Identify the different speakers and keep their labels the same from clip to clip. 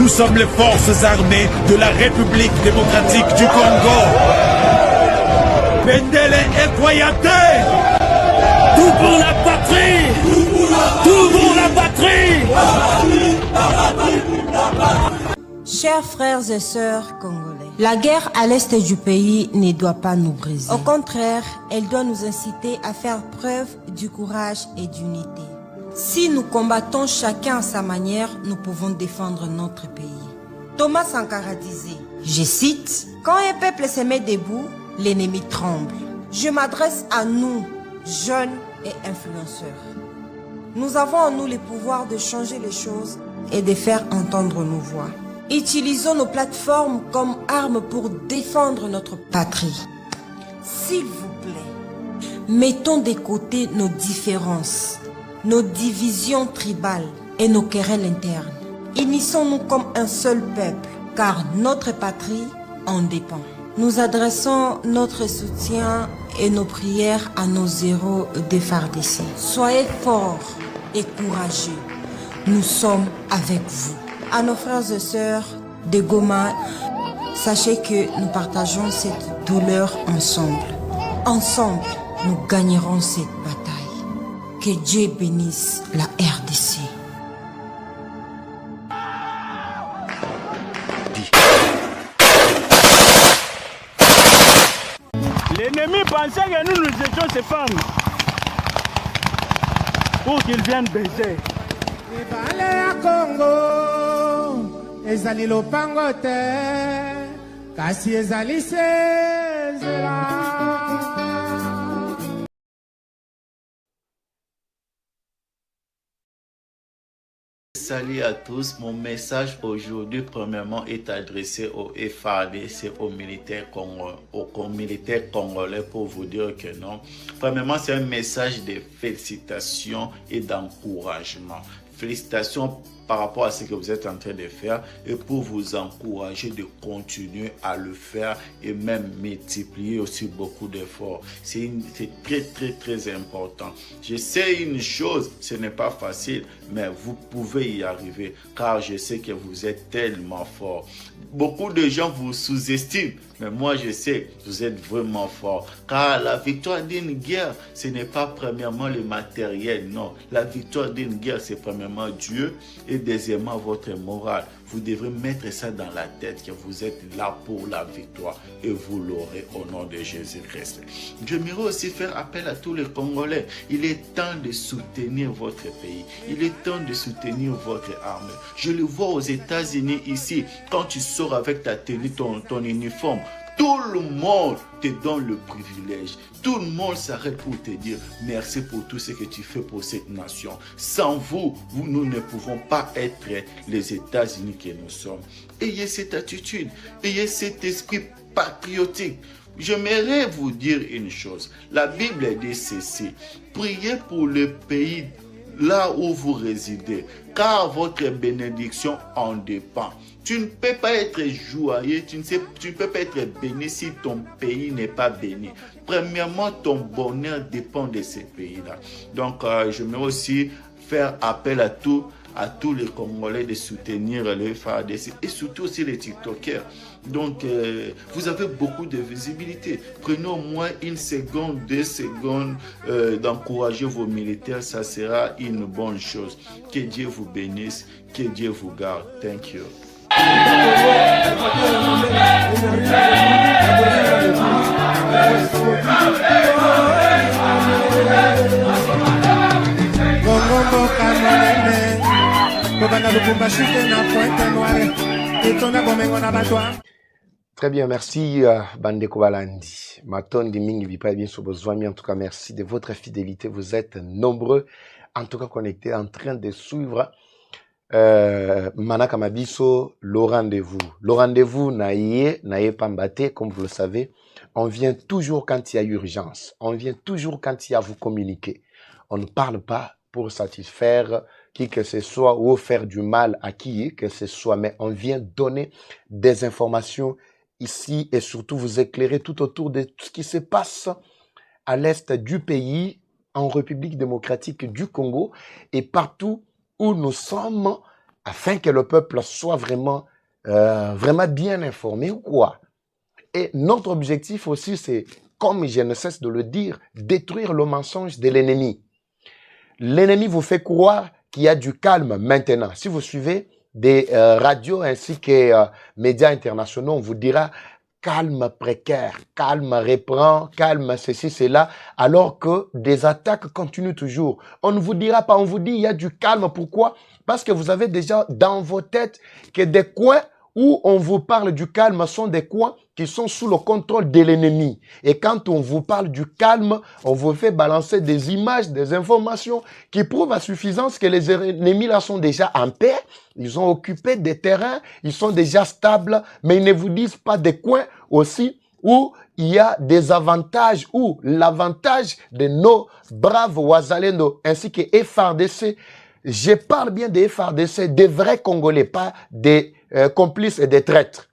Speaker 1: Nous sommes les forces armées de la République démocratique du Congo. Pendele et Koyate. Tout pour la patrie. Tout pour la patrie.
Speaker 2: Chers frères et sœurs congolais, la guerre à l'est du pays ne doit pas nous briser. Au contraire, elle doit nous inciter à faire preuve du courage et d'unité. Si nous combattons chacun à sa manière, nous pouvons défendre notre pays. Thomas Sankara disait, je cite, « Quand un peuple se met debout, l'ennemi tremble. » Je m'adresse à nous, jeunes et influenceurs. Nous avons en nous le pouvoir de changer les choses et de faire entendre nos voix. Utilisons nos plateformes comme armes pour défendre notre patrie. S'il vous plaît, mettons de côté nos différences, nos divisions tribales et nos querelles internes. Unissons-nous comme un seul peuple, car notre patrie en dépend. Nous adressons notre soutien et nos prières à nos héros défardissés. Soyez forts et courageux. Nous sommes avec vous. À nos frères et sœurs de Goma, sachez que nous partageons cette douleur ensemble. Ensemble, nous gagnerons cette bataille. Que Dieu bénisse la RDC.
Speaker 3: L'ennemi pensait que nous étions ses femmes pour qu'ils viennent baiser.
Speaker 4: Ezali lopango te kasi ezali sezela.
Speaker 5: Salut à tous, mon message aujourd'hui premièrement est adressé au FARDC, aux militaires congolais pour vous dire que non. Premièrement, c'est un message de félicitations et d'encouragement. Félicitations par rapport à ce que vous êtes en train de faire et pour vous encourager de continuer à le faire et même multiplier aussi beaucoup d'efforts. C'est très important. Je sais une chose, ce n'est pas facile, mais vous pouvez y arriver car je sais que vous êtes tellement fort. Beaucoup de gens vous sous-estiment, mais moi je sais que vous êtes vraiment fort car la victoire d'une guerre, ce n'est pas premièrement le matériel, non. La victoire d'une guerre, c'est premièrement Dieu et deuxièmement votre morale. Vous devrez mettre ça dans la tête que vous êtes là pour la victoire et vous l'aurez au nom de Jésus-Christ. J'aimerais aussi faire appel à tous les Congolais. Il est temps de soutenir votre pays. Il est temps de soutenir votre armée. Je le vois aux États-Unis ici. Quand tu sors avec ta tenue, ton uniforme, tout le monde te donne le privilège. Tout le monde s'arrête pour te dire merci pour tout ce que tu fais pour cette nation. Sans vous, nous ne pouvons pas être les États-Unis que nous sommes. Ayez cette attitude, ayez cet esprit patriotique. J'aimerais vous dire une chose. La Bible dit ceci. Priez pour le pays là où vous résidez, car votre bénédiction en dépend. Tu ne peux pas être joyeux, tu ne peux pas être béni si ton pays n'est pas béni. Premièrement, ton bonheur dépend de ces pays-là. Donc, je vais aussi faire appel à tous les Congolais de soutenir le FARDC et surtout aussi les TikTokers. Donc, vous avez beaucoup de visibilité. Prenez au moins 1 seconde, 2 secondes d'encourager vos militaires. Ça sera une bonne chose. Que Dieu vous bénisse, que Dieu vous garde. Thank you.
Speaker 6: Très bien, merci Bandeko Balandi. Matondi Mingi Vipa bien sur Bozwami. En tout cas, merci de votre fidélité. Vous êtes nombreux, en tout cas connectés, en train de suivre Manaka Mabiso, le rendez-vous. Le rendez-vous naye pambate, comme vous le savez. On vient toujours quand il y a urgence. On vient toujours quand il y a à vous communiquer. On ne parle pas pour satisfaire qui que ce soit ou faire du mal à qui que ce soit, mais on vient donner des informations ici et surtout vous éclairer tout autour de ce qui se passe à l'est du pays, en République démocratique du Congo et partout où nous sommes afin que le peuple soit vraiment, vraiment bien informé ou quoi. Et notre objectif aussi, c'est, comme je ne cesse de le dire, détruire le mensonge de l'ennemi. L'ennemi vous fait croire qu'il y a du calme maintenant. Si vous suivez des radios ainsi que médias internationaux, on vous dira calme précaire, calme reprend, calme ceci, cela, alors que des attaques continuent toujours. On ne vous dira pas, on vous dit il y a du calme. Pourquoi? Parce que vous avez déjà dans vos têtes que des coins où on vous parle du calme sont des coins qui sont sous le contrôle de l'ennemi. Et quand on vous parle du calme, on vous fait balancer des images, des informations qui prouvent à suffisance que les ennemis là sont déjà en paix, ils ont occupé des terrains, ils sont déjà stables, mais ils ne vous disent pas des coins aussi où il y a des avantages, où l'avantage de nos braves Wazalendo ainsi que FARDC, je parle bien des FARDC, des vrais Congolais, pas des complices et des traîtres.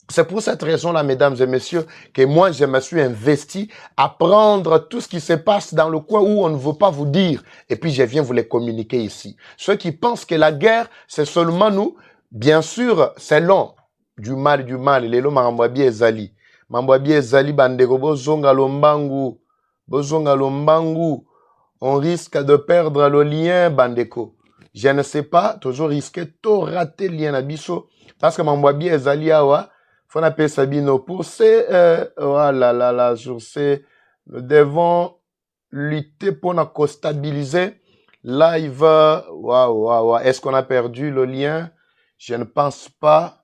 Speaker 6: C'est pour cette raison-là, mesdames et messieurs, que moi, je me suis investi à prendre tout ce qui se passe dans le coin où on ne veut pas vous dire. Et puis, je viens vous les communiquer ici. Ceux qui pensent que la guerre, c'est seulement nous, bien sûr, c'est long. Du mal, lelo mambwabi ezali. Mambwabi ezali bandeko bozonga lombangu. Bozonga lombangu. On risque de perdre le lien, bandeko. Je ne sais pas, toujours risquer de rater le lien abisso. Parce que mambwabi ezali awa, faut appeler Sabino pour ces, je sais, nous devons lutter pour nous stabiliser. Live, est-ce qu'on a perdu le lien? Je ne pense pas.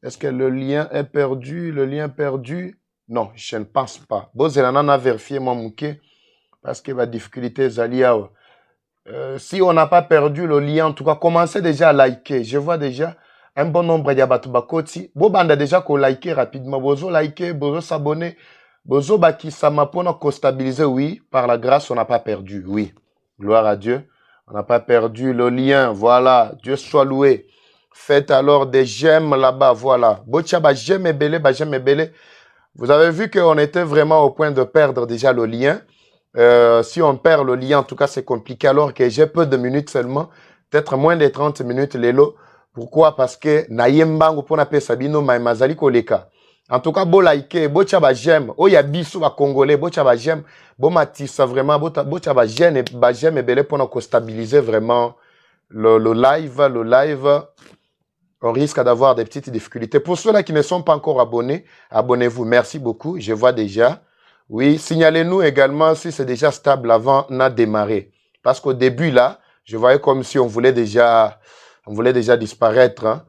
Speaker 6: Est-ce que le lien est perdu? Le lien perdu? Non, je ne pense pas. Bon, c'est a vérifié mon mouké parce que la difficulté est si on n'a pas perdu le lien, en tout cas, commencez déjà à liker. Je vois déjà un bon nombre de batubakoti. Bo banda déjà qu'on like rapidement. Bozo liker, bozo s'abonner. Bozo bakisama pour nous stabiliser. Oui, par la grâce, on n'a pas perdu. Oui, gloire à Dieu. On n'a pas perdu le lien. Voilà, Dieu soit loué. Faites alors des j'aime là-bas. Voilà. Bocha ba j'aime et belé, ba j'aime et belé. Vous avez vu qu'on était vraiment au point de perdre déjà le lien. Si on perd le lien, en tout cas, c'est compliqué. Alors que j'ai peu de minutes seulement. Peut-être moins de 30 minutes, Lélo. Pourquoi? Parce que Nayembango pour na Sabino Maimazali Koleka. En tout cas, bo like, bo chaba j'aime. Oh ya biso ba Congolais, bo chaba j'aime. Bo matissa vraiment, bo chaba j'aime et belé pour nous stabiliser vraiment le live. On risque d'avoir des petites difficultés. Pour ceux-là qui ne sont pas encore abonnés, abonnez-vous. Merci beaucoup. Je vois déjà. Oui, signalez-nous également si c'est déjà stable avant de démarrer. Parce qu'au début là, je voyais comme si on voulait déjà disparaître. Hein?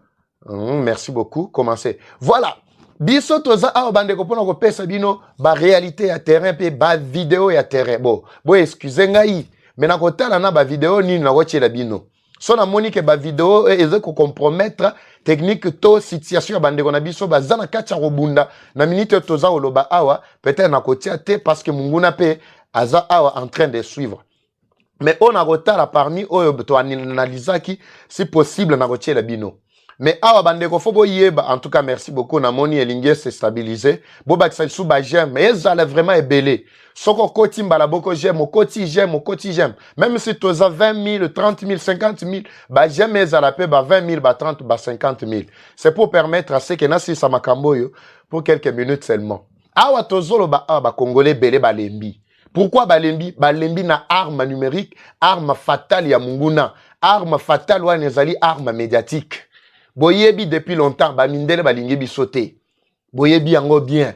Speaker 6: Merci beaucoup. Commencez. Voilà. Biso toza a bandeko pona ko pesa bino ba réalité ya terrain pe ba vidéo ya terrain. Bon excusez ngai. Mais na kotala na ba vidéo ni na wachela bino. So na moni ke ba vidéo eze ko compromettre technique to situation ya bandeko na biso bazana kacha robunda na minute toza oloba awa peut-être na kotia te parce que munguna pe aza awa en train de suivre. Mais on a retard parmi eux to analysaki si possible na kotia la bino. Mais awa bandeko fobo yeba en tout cas merci beaucoup na moni elingue se stabiliser. Bo ba sou ba j'aime mais ezala vraiment ebelé. Soko koti mbala boko j'aime, au koti j'aime. Même si tu as 20 000, 30 000, 50 000, bah j'aime ezala pe ba 20 000, ba 30, ba 50 000. C'est pour permettre à ceux qui nasi sa makamboyo pour quelques minutes seulement. Awa tozolo ba Congolais belé balembi. Pourquoi balembi? Balembi na arme numérique, arme fatale ya munguna, arme fatale wa nezali arme médiatique. Boyebi depuis longtemps, ba mindele ba lingi sauté. Boyebi yango bien.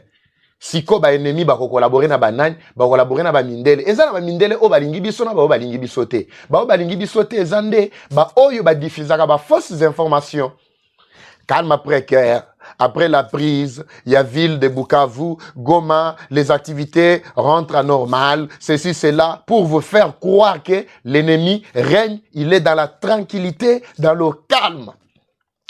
Speaker 6: Siko ba ennemi ba collaborer na banane, ba collaborer na ba mindele. Ezana ba mindele o ba lingi biso na ba lingi bisoté. Ba lingi bisoté ezande ba oyo ba diffusaka ba fausses informations. Calme précaire. Après la prise, il y a ville de Bukavu, Goma, les activités rentrent à normal, ceci, cela, pour vous faire croire que l'ennemi règne, il est dans la tranquillité, dans le calme.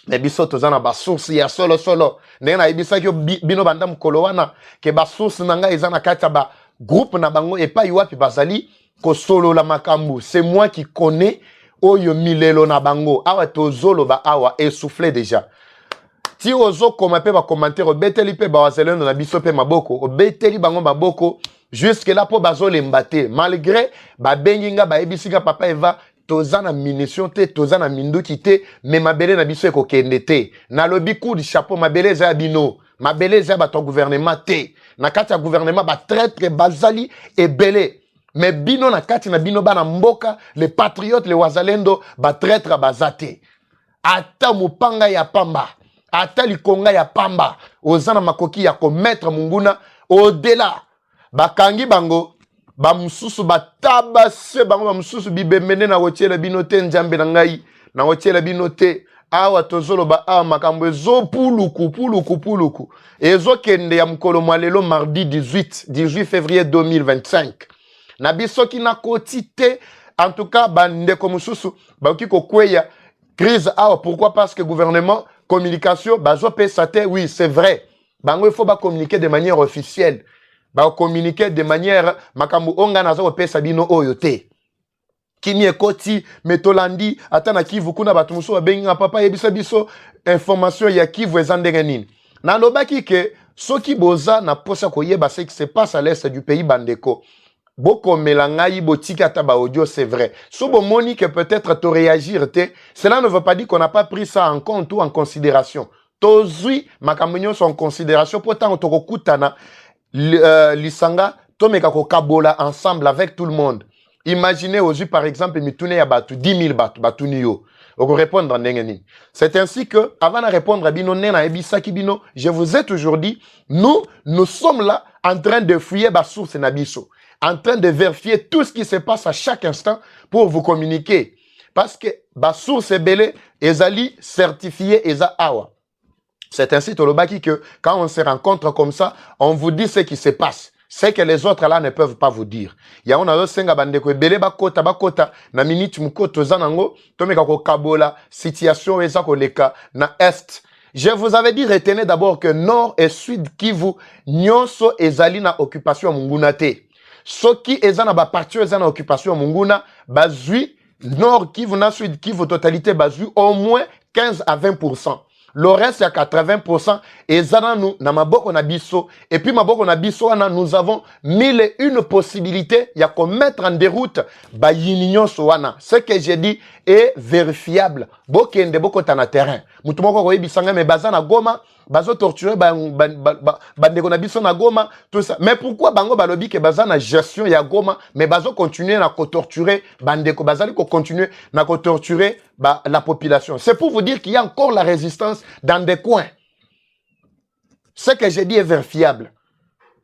Speaker 6: Mais biso tozana ba source ya solo. Nena ibisa ki bino bandam kolowana ke ba source nanga ezana kata ba groupe na bango et pas yuapi bazali ko solo la makambu. C'est moi qui connais oyo milelo na bango. Awa tozolo ba awa essoufflé déjà. Ti ozo koma pe ba commentaire beteli pe ba wazelendo na biso pe maboko, beteli bango maboko jusque là po bazole mbate malgré ba benginga ba ebisika papa Eva tozana munition te tozana minduki te mais mabele na biso ekokende te nalobi coup de chapeau mabele za bino mabele za bato gouvernement te na kati ya gouvernement ba traître bazali ebele mais bino na kati na bino bana mboka les patriotes les wazalendo ba traître bazate ata mupanga ya pamba ata likonga ya pamba ozana makoki ya komettre munguna au-delà bakangi bango ba mususu bataba se bango ba mususu bibemene na kotiela bino te njambe na ngai na kotiela bino te awa tozolo ba awa makambo ezo puluku ezo kende ya mkolo mwalelo mardi 18 février 2025 na biso ki na koti te en tout cas bandeko mususu bakoki kokweya crise awa pourquoi parce que gouvernement communication bazo pesa te oui c'est vrai bango il faut ba communiquer de manière officielle ba communiquer de manière makambo onga nazo pesa bino oyo te kini ekoti metolandi atana Kivu kuna batu muso babenga papa yebisa biso information ya Kivu ezandenge nini na lobaki ke soki boza na posa koyeba ce qui se passe à l'est du pays bandeko boko melangai botiki ata ba audio c'est vrai so bomoni que peut-être to réagir te cela ne veut pas dire qu'on n'a pas pris ça en compte ou en considération tozui makambo nyonso en considération pourtant tokokutana lisanga tomeka kokabola ensemble avec tout le monde. Imaginez aujourd'hui par exemple mitune ya batu 10 000 batu batuni yo oko répondre en ndenge. C'est ainsi que avant de répondre à bino nena ebisaki bino je vous ai toujours dit nous sommes là en train de fouiller ba source na biso en train de vérifier tout ce qui se passe à chaque instant pour vous communiquer parce que ba source ebele ezali certifié eza awa. C'est ainsi tolobaki que quand on se rencontre comme ça, on vous dit ce qui se passe. C'est que les autres là ne peuvent pas vous dire. Ya on a senga bandeko ebele bakota na minute mukoto zanango tomeka ko kabola situation eza ko leka na est. Je vous avais dit retenez d'abord que nord et sud Kivu nyonso ezali na occupation munguna te. Soki ezana ba parti ezana occupation munguna bazui nord Kivu na sud Kivu totalité bazui au moins 15 à 20%. Le reste, c'est à 80%. Et ça, nous, na maboko na biso. Et puis, maboko na biso, nous avons 1001 possibilités. Il y a qu'on mettre en déroute, ba yinignon soana. Ce que j'ai dit est vérifiable. Bokende boko tana terrain. Moutumoko koye bisanga, mais baza na goma, bazo torturer, bandeko na biso na goma, tout ça. Mais pourquoi bango balobi ke baza na gestion ya goma, mais bazo continuer na ko torturer, bandeko bazali ko continuer na ko torturer, la population. C'est pour vous dire qu'il y a encore la résistance dans des coins. Ce que j'ai dit est vérifiable.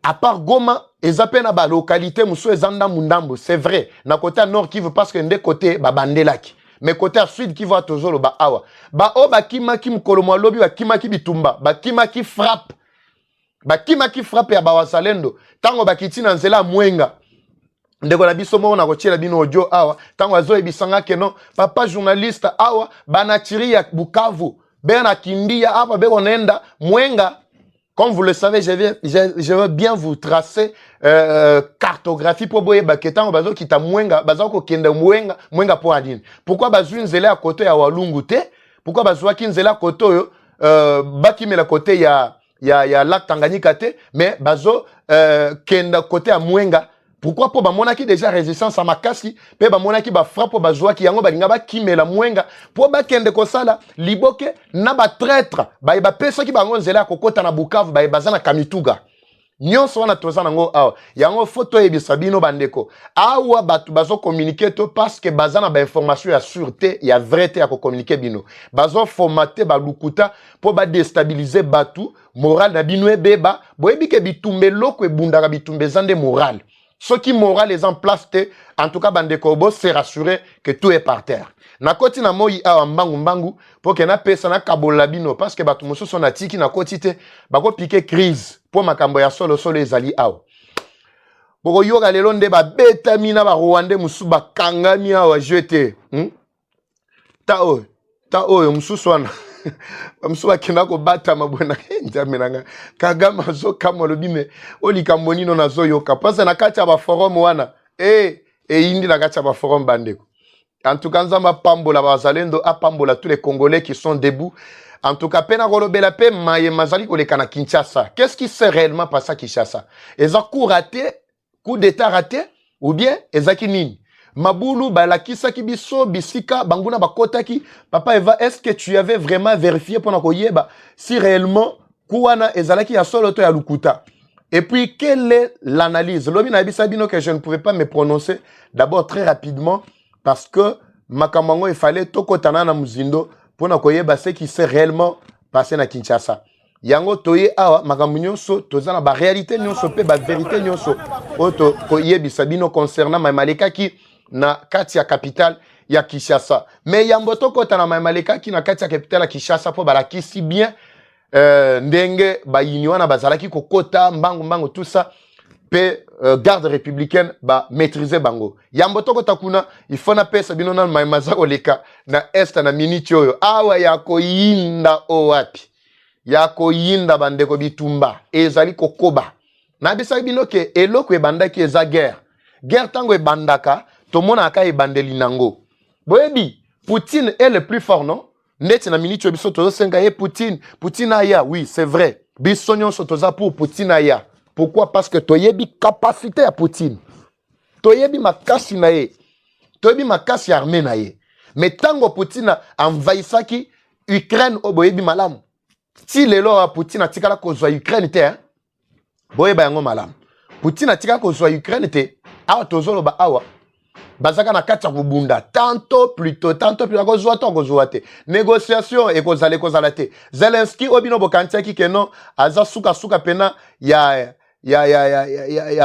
Speaker 6: À part Goma, ils appellent la localité Moussou et Zanda Mundambo. C'est vrai. Na côté nord qui veut parce que des côtés Bandelaki. Mais côté sud qui va toujours le Awa. Ba kima ki mkolomo lobi ba kima ki bitumba. Ba kima ki frappe. Ba kima ki frappe ya bawasalendo. Tango ba kitina nzela mwenga. Ndeko na biso mo na kotiela bino audio awa tango azo ebisanga keno papa journaliste awa banatiri ya Bukavu bena kindia hapa beko nenda mwenga comme vous le savez je veux bien vous tracer cartographie pour boye baketango bazo kita mwenga bazo ko kende mwenga pour adine pourquoi bazu nzela ya koto ya Walungu te pourquoi bazo ki nzela koto yo bakimela côté ya lac Tanganyika te mais bazo kenda côté ya mwenga. Pourquoi pour bamonaki déjà résistance à makasi pe bamonaki ba frappe ba joie ki yango balinga ba kimela mwenga pour ba kende ko sala liboke na ba traître ba pesa ki bango nzela kokota na Bukavu ba bazana Kamituga nyonso wana tozana ngo awa yango photo ebisa bino bandeko awa batu bazo communiquer to parce que bazana ba information ya sûreté ya vérité ya ko communiquer bino bazo formater ba lukuta pour ba déstabiliser batu moral na bino ebeba boyebi ke bitumbe loko ebundaka bitumbe zande moral. Ce qui moral est en place, en tout cas, Bandekobo, c'est rassuré que tout est par terre. Na koti na moi a mbangu pour que na pesa na kabolabino parce que batu muso son atiki na koti te bako piquer crise pour makambo ya solo ezali awa. Boko yoga lelo nde ba beta mina ba Rwanda musu ba kangami awa jeté. Ta o musu swana. Bamsuba kena ko bata mabona njamenanga kagama zo kama lobime oli kamboni no nazo yoka pasa na kati ba forum wana indi na kati ba forum bandeko en tout cas nzamba pambola bazalendo apambola tous les Congolais qui sont debout en tout cas pena kolobela pe maye mazali koleka na Kinshasa. Qu'est-ce qui s'est réellement passé à Kinshasa? Eza coup raté, coup d'état raté ou bien ezaki nini? mabulu balakisaki biso bisika banguna bakotaki papa Eva, est-ce que tu avais vraiment vérifié pour koyeba si réellement kuwana ezalaki ya solo to ya lukuta? Et puis quelle est l'analyse? Lobi na bisabino que je ne pouvais pas me prononcer d'abord très rapidement parce que makamango il fallait tokotana na muzindo pour koyeba ce qui s'est réellement passé na Kinshasa. Yango toye awa makambo nyonso tozana ba réalité nyonso pe ba vérité nyonso oto koyebi sabino concernant Maimaleka ki na kati ya capitale ya Kinshasa. Mais yambo tokota na Maimaleka ki na kati ya capitale ya Kinshasa po balakisi bien ndenge ba yiniwana bazalaki kokota mbangu tout ça pe garde républicaine ba maîtriser bango. Yambo tokota kuna il faut na pesa bino na Maimazako leka na est na minute oyo awa ya koyinda o wapi. Yako yinda bandeko bitumba ezali kokoba na bisa bino ke eloko ebandaki eza guerre tango ebandaka tomona aka ebandeli nango boyebi Poutine est le plus fort non net na minute biso tozo senga ye Poutine aya oui c'est vrai biso nyonso toza pour Poutine aya pourquoi parce que toyebi capacité ya Poutine toyebi makasi na ye toyebi makasi armée na ye mais tango Poutine envahissaki Ukraine oboyebi malamu si lelo a Poutine atikala kozwa Ukraine te hein boye ba yango malam Poutine atikala kozwa Ukraine te awa tozolo ba awa bazaka na kati ya kubunda tantôt plus kozwa to kozwa te négociation e kozala te Zelensky obino bokantia ki keno aza suka pena ya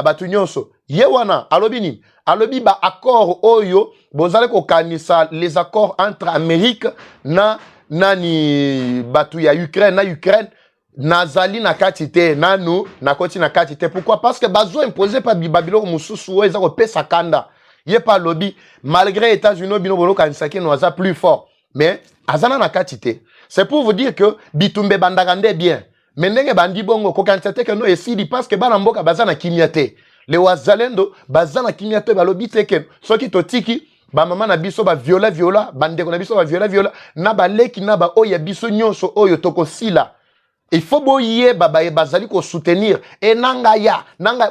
Speaker 6: batu nyonso ye wana alobi ba accord oyo bozale ko kanisa les accords entre Amérique na nani batu ya Ukraine nazali na kati te nanu na koti na kati te pourquoi parce que bazo imposé par Babylone mususu o eza ko pesa kanda ye pa lobby malgré États-Unis bino bolo kanisaki no aza plus fort mais azana na kati te c'est pour vous dire que bitumbe bandagande bien mais ndenge bandi bongo ko kanisate que no esidi parce que bana mboka bazana kimia te le wazalendo bazana kimia te balobi te que soki totiki ba mama na biso ba viola bandeko na biso ba viola na ba leki na ba oya biso nyonso oyo toko sila il faut boye bazali ko soutenir et nanga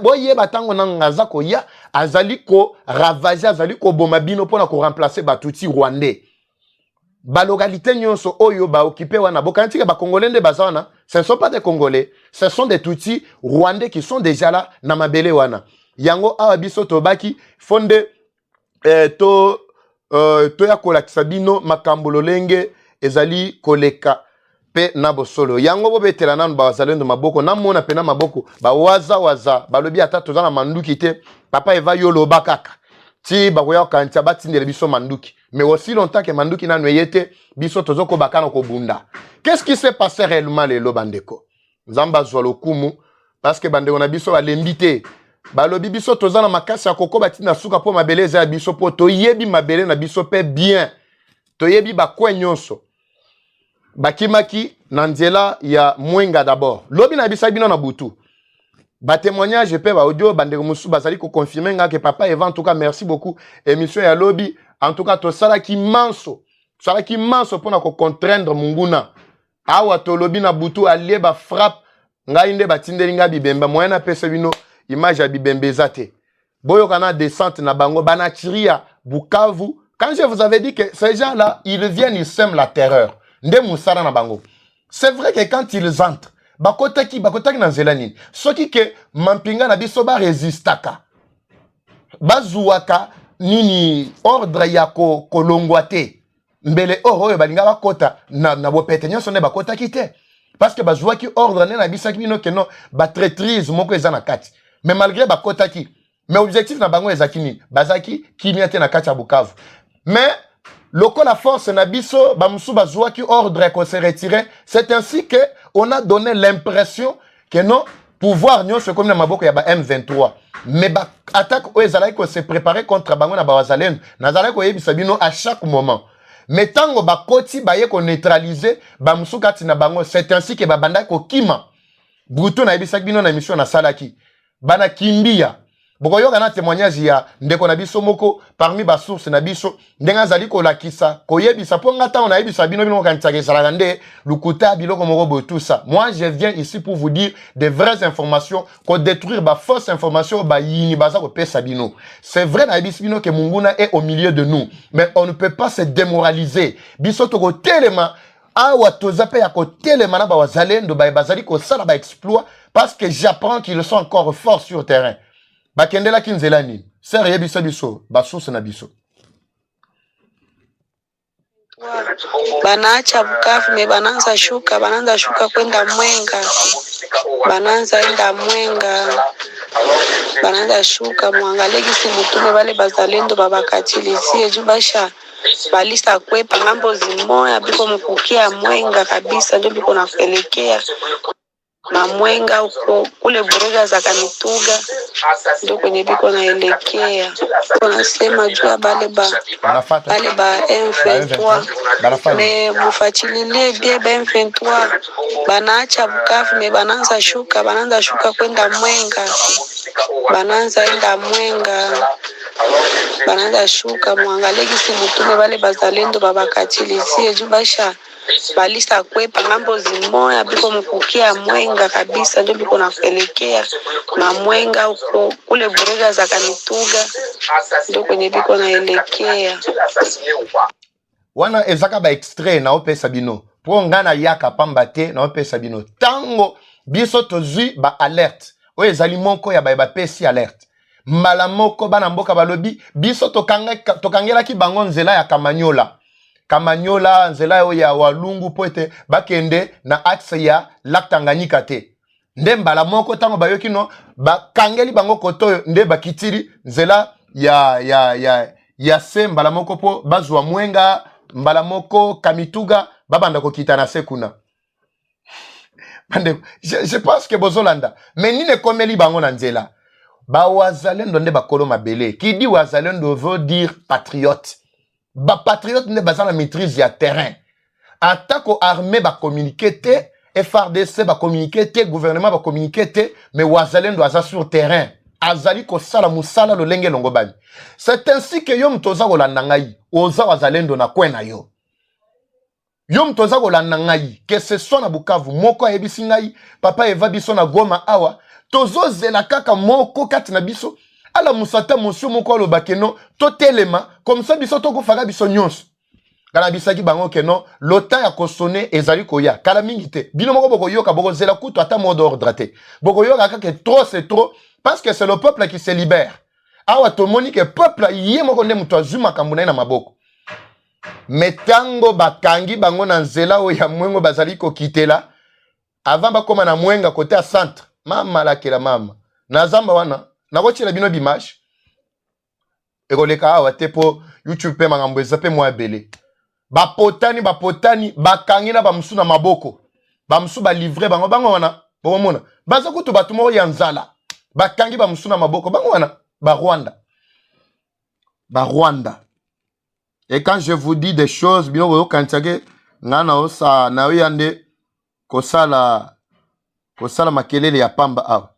Speaker 6: boye batango nanga zako ya azali ko ravager azali ko boma bino pona ko remplacer batuti rwandais ba localité nyonso oyo ba occupé wana bokantika ba congolais nde bazana ce ne sont pas des congolais ce sont des tutsi rwandais qui sont déjà là na mabele wana yango awa biso tobaki fonde to ya kolakisa bino makambo lolenge ezali koleka pe na bosolo yango bobetela nanu bazalendo maboko na mona pe na maboko ba waza balobi ata toza na manduki te papa Eva yoloba kaka ti bakoya kantia batindela biso manduki mais aussi longtemps que manduki nanu yete biso tozoko bakana ko bunda. Qu'est-ce qui s'est passé réellement les lobandeko nzamba zwa lokumu parce que bandeko na biso balembite balobi biso toza na makasi ya koko batina suka po mabeleza ya biso po toyebi mabele na biso pe bien toyebi bakwe nyonso bakimaki na nzela ya mwenga d'abord lobi na bisa bino na butu ba témoignage pe ba audio bandeko musu bazali ko confirmer nga que papa Eva en tout cas merci beaucoup émission ya lobi en tout cas to sala ki manso pona ko contraindre munguna awa to lobi na butu alie ba frappe ngai nde batindeli nga bibemba moyen na pesa bino image ya bibembeza te boyo kana descente na bango bana chiria Bukavu quand je vous avais dit que ces gens là ils viennent ils sèment la terreur nde musara na bango c'est vrai que quand ils entrent bakotaki na nzela nini soki ke mampinga na biso ba resistaka bazuwaka nini ordre ya kolongwa te mbele oyo balinga bakota na bopete nyonso ne bakotaki te parce que bazuwaki ordre ne na bisaki bino ke no ba traîtrise moko eza na kati mais malgré bakotaki mais objectif na bango ezaki nini bazaki kimia te na kati ya Bukavu mais loko la force na biso bamusu bazuwaki ordre qu'on se retirer c'est ainsi que on a donné l'impression que non pouvoir nyonso comme na maboko ya ba M23 mais ba attaque o ezalaki ko se préparer contre bango na bazalendo nazalaki ko yebisa bino à chaque moment mais tango bakoti baye ko neutraliser bamusu kati na bango c'est ainsi que babanda ko kima buto na yebisa bino na mission na salaki bana kimbia bokoyoka na témoignage ya ndeko na biso moko parmi ba source na biso ndenga zali ko lakisa koyebisa po ngata on ayebisa bino bino kanitsaka ezalaka nde lukuta biloko moko boye tout ça. Moi je viens ici pour vous dire des vraies informations, ko détruire ba fausses informations ba yini baza ko pesa bino. C'est vrai na yebisi bino que Munguna est au milieu de nous, mais on ne peut pas se démoraliser. Biso to ko telema awa tozape ya ko telema na ba wazalendo ba bazali ko sala ba exploit parce que j'apprends qu'ils sont encore forts sur terrain. Bakendela kinzela nini sere yebiso biso basource na biso
Speaker 7: banaacha Bukavu me bananza shuka kwenda Mwenga, bananza enda Mwenga, bananza shuka mwangalie gisi mutume wale bazalendo babakatilizie juu basha balisa kwepa ngambo zimoya biko mkukia Mwenga kabisa, ndio biko nafelekea na Mwenga uko kule Burega za Kamituga ndio kwenye biko naelekea. Wanasema juu ya bale ba M23 me mufatililie bie ba M23 banaacha Bukavu me bananza shuka kwenda Mwenga, bananza enda Mwenga, bananza shuka mwangalie gisi mutume wale bazalendo babakatilizie juu basha balisa kwepa ngambo zimoya biko mkukia Mwenga kabisa, ndio biko nafelekea na Mwenga uko kule Burega za Kamituga ndio kwenye biko naelekea.
Speaker 6: Wana ezaka ba extrait na opesa bino po ngana yaka pamba te na opesa bino tango biso tozui ba alerte o ezali moko ya ba pesi alerte mbala moko bana mboka balobi biso tokangela ki bango nzela ya Kamanyola nzela yo ya Walungu poete bakende na axe ya Lac Tanganyika te. Nde mbala moko tango bayoki no bakangeli bango koto nde bakitiri nzela ya se mbala moko po bazwa Mwenga mbala moko Kamituga babanda kokita na sekuna. Je pense que bozolanda mais nine komeli bango na nzela. Ba wazalendo nde bakolo mabele. Qui dit wazalendo veut dire patriote. Ba patriote ne baza la maîtrise ya terrain. Atako armée ba communiquer te, FRDC ba communiquer te, gouvernement ba communiquer te, mais wazalendo aza sur terrain. Azali ko sala musala lo lenge longobani. C'est ainsi que yom toza kolanda ngai, oza wazalendo na kwena yo. Yom toza kolanda ngai, que ce soit na Bukavu, moko ayebisi ngai, papa eva biso na Goma awa, tozo zela kaka moko kati na biso. Ala musata monsieur moko lo bakeno to telema comme ça biso to ko faga biso nyonso kana bisaki bango keno lota ya kosone ezali koya kala mingi te bino moko boko yoka boko zela kutu ata mot d'ordre te boko yoka kaka trop c'est trop parce que c'est le peuple qui se libère awa to moni que peuple yé moko nde muto azuma kambuna na maboko metango bakangi bango na nzela o ya Mwengo bazali ko kitela avant bakoma na Mwenga côté à centre mama la kela mama na zamba wana na kochela bino bimash ekoleka awa te po YouTube pe mangambo ezape mwa ebele bapotani bakangi na bamusu na maboko bamusu ba livrer bango wana bomona baza kutu batu moko ya nzala bakangi bamusu na maboko bango wana ba Rwanda. Et quand je vous dis des choses bino boyo kantsage ngana osa na yande kosala makelele ya pamba awa.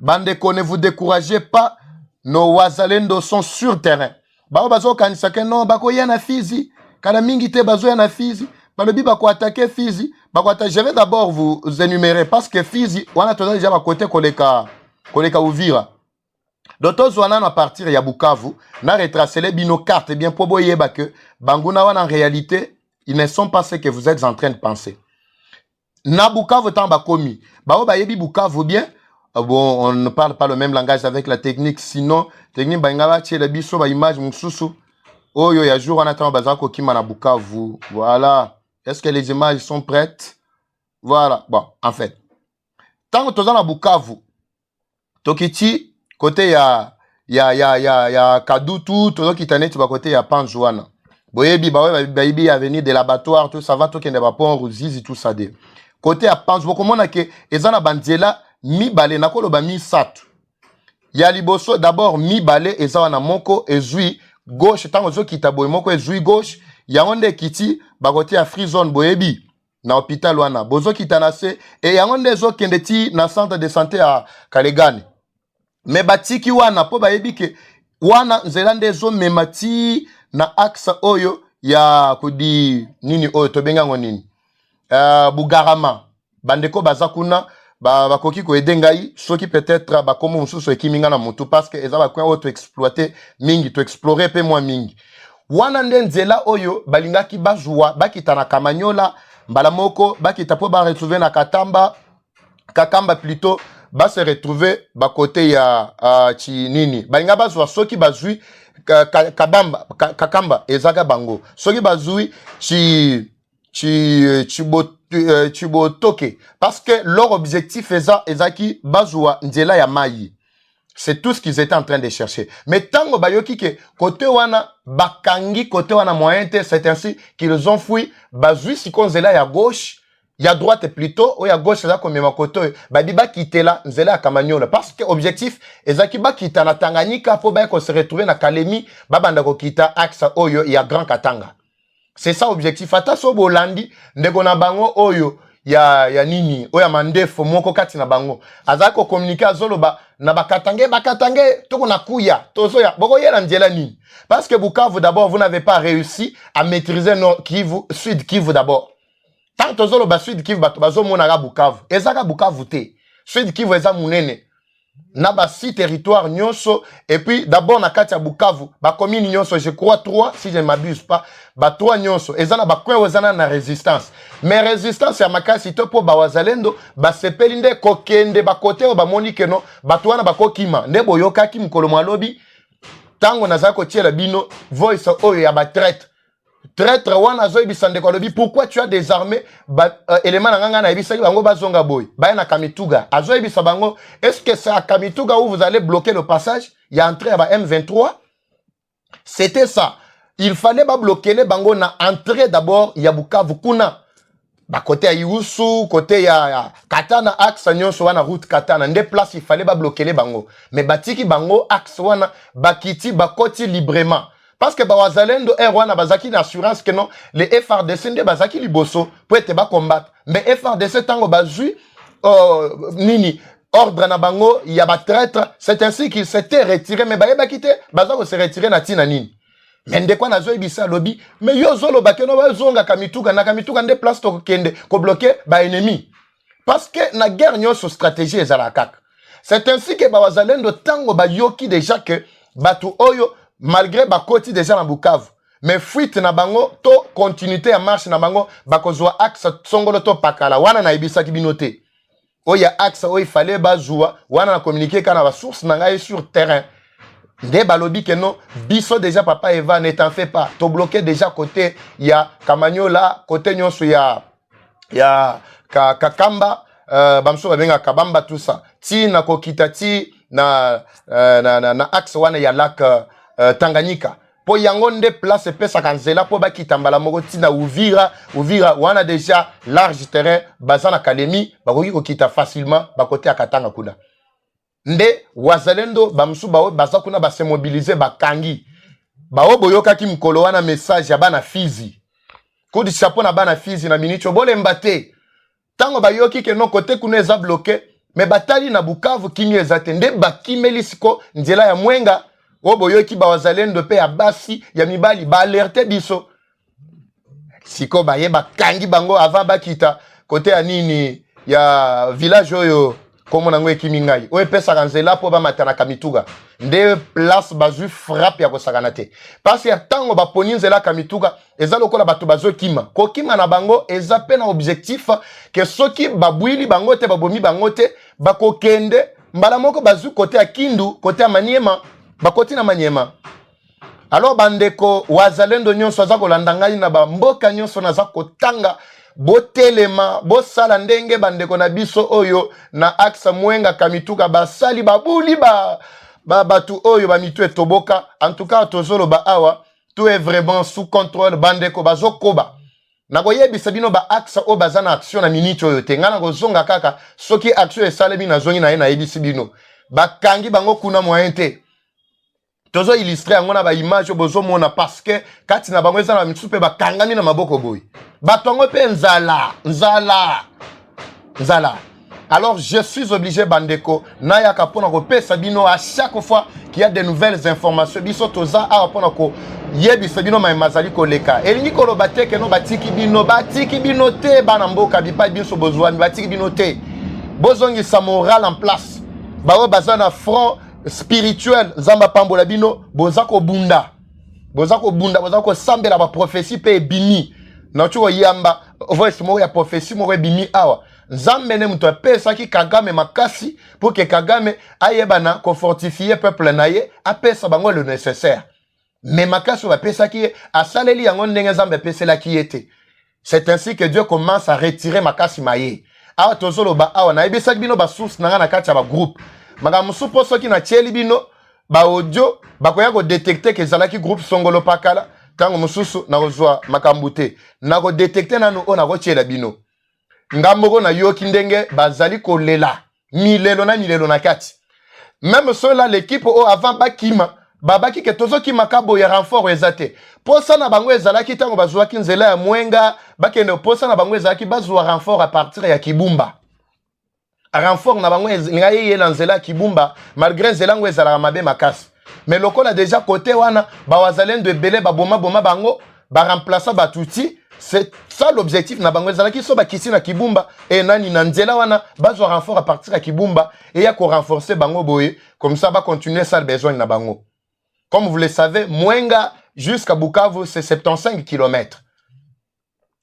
Speaker 6: Bandeko, ne vous découragez pas, nos wazalendo sont sur terrain. Bao bazo kanisake non, bako yana Fizi, kana mingi te bazo yana Fizi, balobi bako attaquer Fizi, je vais d'abord vous énumérer parce que Fizi, wana toza déjà côté koleka Uvira. D'autres wana na partir ya Bukavu, na retracer les bino cartes bien pour boyeba que banguna wana en réalité, ils ne sont pas ce que vous êtes en train de penser. Na Bukavu tamba komi, bao bayebi Bukavu bien. Bon, on ne parle pas le même langage avec la technique, sinon, technique bangava tche la biso ba image mususu. Oh yo ya jour on attend bazako kima na Bukavu. Voilà. Est-ce que les images sont prêtes? Voilà. Bon, en fait. Tant que toza na Bukavu, Tokiti côté ya Kadutu, tozo kitane tu ba côté ya Panjouana. Boyebi bayebi avenir de l'abattoir, tout ça va tokende ba pont Ruzizi tout ça de. Côté ya Panjou, komona ke ezana bandiela mi balé nakolo ba mi satu ya liboso d'abord mi balé eza wana moko ezui gauche tango zo kita boy moko ezui gauche ya onde kiti ba côté ya free zone boyebi na hôpital wana bozo kita na se et ya onde zo kende ti na centre de santé à Kalegane me batiki wana po bayebi ke wana nzela ndezo memati na axe oyo ya kudi nini oyo tobengango nini Bugarama bandeko baza kuna bakoki ko aider ngai soki peut-être bakomo mususu ekiminga na mutu parce que eza bakwa auto exploiter mingi to explorer pe moi mingi wana nde nzela oyo balingaki bazwa bakita na Kamanyola mbala moko bakita po ba retrouver na Kakamba plutôt ba se retrouver ba côté ya nini balinga bazwa soki bazui Kakamba ezaka bango soki bazui Chibotoke parce que leur objectif ezaki bazwa nzela ya mai. C'est tout ce qu'ils étaient en train de chercher. Mais tango bayoki ke côté wana bakangi côté wana moyen te, c'est ainsi qu'ils ont fui bazui siko nzela ya gauche ya droite plutôt ou ya gauche là comme ma côté badi ba kitela nzela ya Kamanyola parce que objectif ezaki ba kita na Tanganyika po ba ko se retrouver na Kalemi babanda ko kita axe oyo ya Grand Katanga. C'est ça objectif. Ata so bolandi ndeko na bango oyo ya nini oya mandefo moko kati na bango azako communiquer azoloba na bakatange toko na kuya tozo ya boko yela nzela nini parce que Bukavu d'abord vous n'avez pas réussi à maîtriser Nord Kivu Sud Kivu d'abord tant tozoloba Sud Kivu bato bazomona ga Bukavu ezaka Bukavu te Sud Kivu eza munene na ba 6 territoires nyonso et puis d'abord na kati ya Bukavu ba commune nyonso je crois 3 si je ne m'abuse pas ba 3 nyonso ezana ba kwen ezana na résistance mais résistance ya makasi to po ba wazalendo ba sepeli nde kokende ba kote o ba monike no bato wana ba kokima nde boyoka ki mukolo mwalobi tango nazaka ko tiela bino voice oyo ya ba traître wana zo ibisande ko lobi pourquoi tu as désarmé élément nganga na ibisa bango bazonga boy ba na Kamituga azo ibisa bango est-ce que c'est à Kamituga où vous allez bloquer le passage il y a entrée à M23 c'était ça il fallait pas bloquer les bango na entrée d'abord ya Bukavu kuna ba côté ya Iusu côté ya Katana axe nyonso wana route Katana nde place il fallait pas bloquer les bango mais batiki bango axe wana bakiti bakoti librement. Parce que Bawazalendo Rwanda bazaki une assurance que non les FRDC nde bazaki liboso pour être ba combattre mais FRDC tango bazui nini ordre na bango ya ba traître c'est ainsi qu'il s'était retiré mais ba quitté bazako se retirer na tina nini mais ndekwa nazo ibisa lobby mais yo zolo bakeno bazonga Kamituga na Kamituga nde place to kende ko bloquer ba ennemi parce que na guerre nyonso stratégie ezalaka c'est ainsi que Bawazalendo tango ba yoki déjà que batu oyo malgré bakoti déjà na Bukavu mais fuite na bango to continuité ya marche na bango bakozwa axe songolo to pakala wana na ibisa kibinote oya axe o il fallait bazwa wana na communiquer kana ba source na ngai sur terrain nde balobi que non biso déjà papa Eva ne t'en fais pas to bloqué déjà côté ya Kamanyola côté nyonso ya Kakamba bamso babenga Kabamba tout ça ti na kokita ti na axe wana ya lac Tanganyika po yango nde place pesa kanzela po bakita mbala moko tina Uvira wana déjà large terrain bazana Kalemi bakoki kokita facilement bakote ya Katanga kuna nde wazalendo bamsu bawo bazakuna ba se mobiliser bakangi bawo boyoka ki mkolo wana message ya bana Fizi kodi chapeau na bana Fizi na minicho bole mbate tango bayoki ke no kote kuna eza bloqué mais batali na Bukavu kingi ezate nde bakimeli siko nzela ya Mwenga oboyoki bawazalendo pe ya basi ya mibali ba alerte biso siko baye bakangi bango avant bakita côté ya nini ya village oyo komo nango ekimingai oyo pesa kanzela po ba matana Kamituga nde place bazu frappe ya kosakana te parce ya tango baponi nzela Kamituga eza lokola bato bazokima kokima na bango eza pe na objectif que soki babwili bango te babomi bango te bakokende mbala moko bazu côté ya Kindu côté ya Maniema bakoti na Maniema alors bandeko wazalendo nyonso aza kolanda ngai na bamboka nyonso naza kotanga botelema bosala ndenge bandeko na biso oyo na axe Mwenga Kamituga basali babuli batu oyo bamitu etoboka en tout cas tozolo ba awa tout est vraiment sous contrôle bandeko bazokoba na koyebisa bino ba axe o bazana action na minute oyo te ngana kozonga kaka soki action esalemi na zongi na ye na yebisi bino bakangi bango kuna moyen te tozo illustrer yango na ba image bozo mona parce que kati na bango eza na mitsupe bakangami na maboko boy batongo pe nzala Alors je suis obligé bandeko naya kapona ko pesa bino à chaque fois qu'il y a de nouvelles informations biso toza a pona ko yebi sebino ma mazali ko leka elingi ko lobate ke no batiki bino te bana mboka bipa biso bozwa batiki bino te bozongi sa moral en place bawo bazana front spirituel zamba pambola bino bozako bunda bozako sambela ba prophétie pe bini na chuko yamba voice mo ya prophétie mo bimi awa nzambe ne mto pesa ki Kagame makasi pour que Kagame ayebana ko fortifier peuple na ye apesa bango le nécessaire mais makasi va pesa ki asaleli yango ndenge nzambe pesela ki ete. C'est ainsi que Dieu commence à retirer makasi maye awa tozolo ba awa na ebisa bino ba source na na kati ba groupe maga musupo soki na cheli bino ba audio bakoya ko détecter que zalaki groupe songolo pakala tango mususu na kozwa makambute na ko détecter nanu ona ko chela bino ngamoko na yoki ndenge bazali ko lela milelo na kati même cela l'équipe au avant bakima babaki ke tozo ki makabo ya renfort ezate posa na bango ezalaki tango bazwa ki nzela ya mwenga bakende posa na bango ezalaki bazwa renfort à partir ya Kibumba renfort na bango ngai yela nzela Kibumba malgré nzela ngo ezala mabe makasi mais lokola déjà côté wana ba wazalendo ebele ba boma bango ba remplacer batuti. C'est ça l'objectif na bango ezalaki so ba kisi na Kibumba et nani na nzela wana bazwa renfort à partir ya Kibumba et ya ko renforcer bango boye comme ça ba continuer ça le besoin na bango. Comme vous le savez, Mwenga jusqu'à Bukavu c'est 75 km.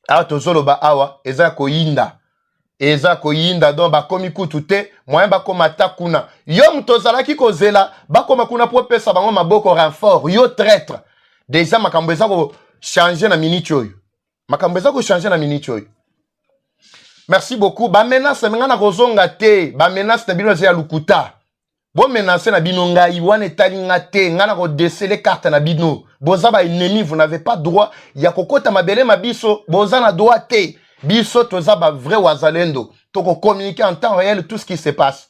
Speaker 6: Alors tozolo ba awa eza ko yinda donc ba komi kutute moyen ba komata kuna yo mtozalaki kozela ba koma kuna po pesa bango maboko renfort yo traître déjà makambo eza ko changer na minute oyo merci beaucoup ba menace menga na kozonga te ba menace na bino ya lukuta bo menace na bino ngai wana etalinga te ngana ko déceler carte na bino boza ba ennemi vous n'avez pas droit ya kokota mabele mabiso boza na droit te biso toza ba vrai wazalendo to ko communiquer en temps réel tout ce qui se passe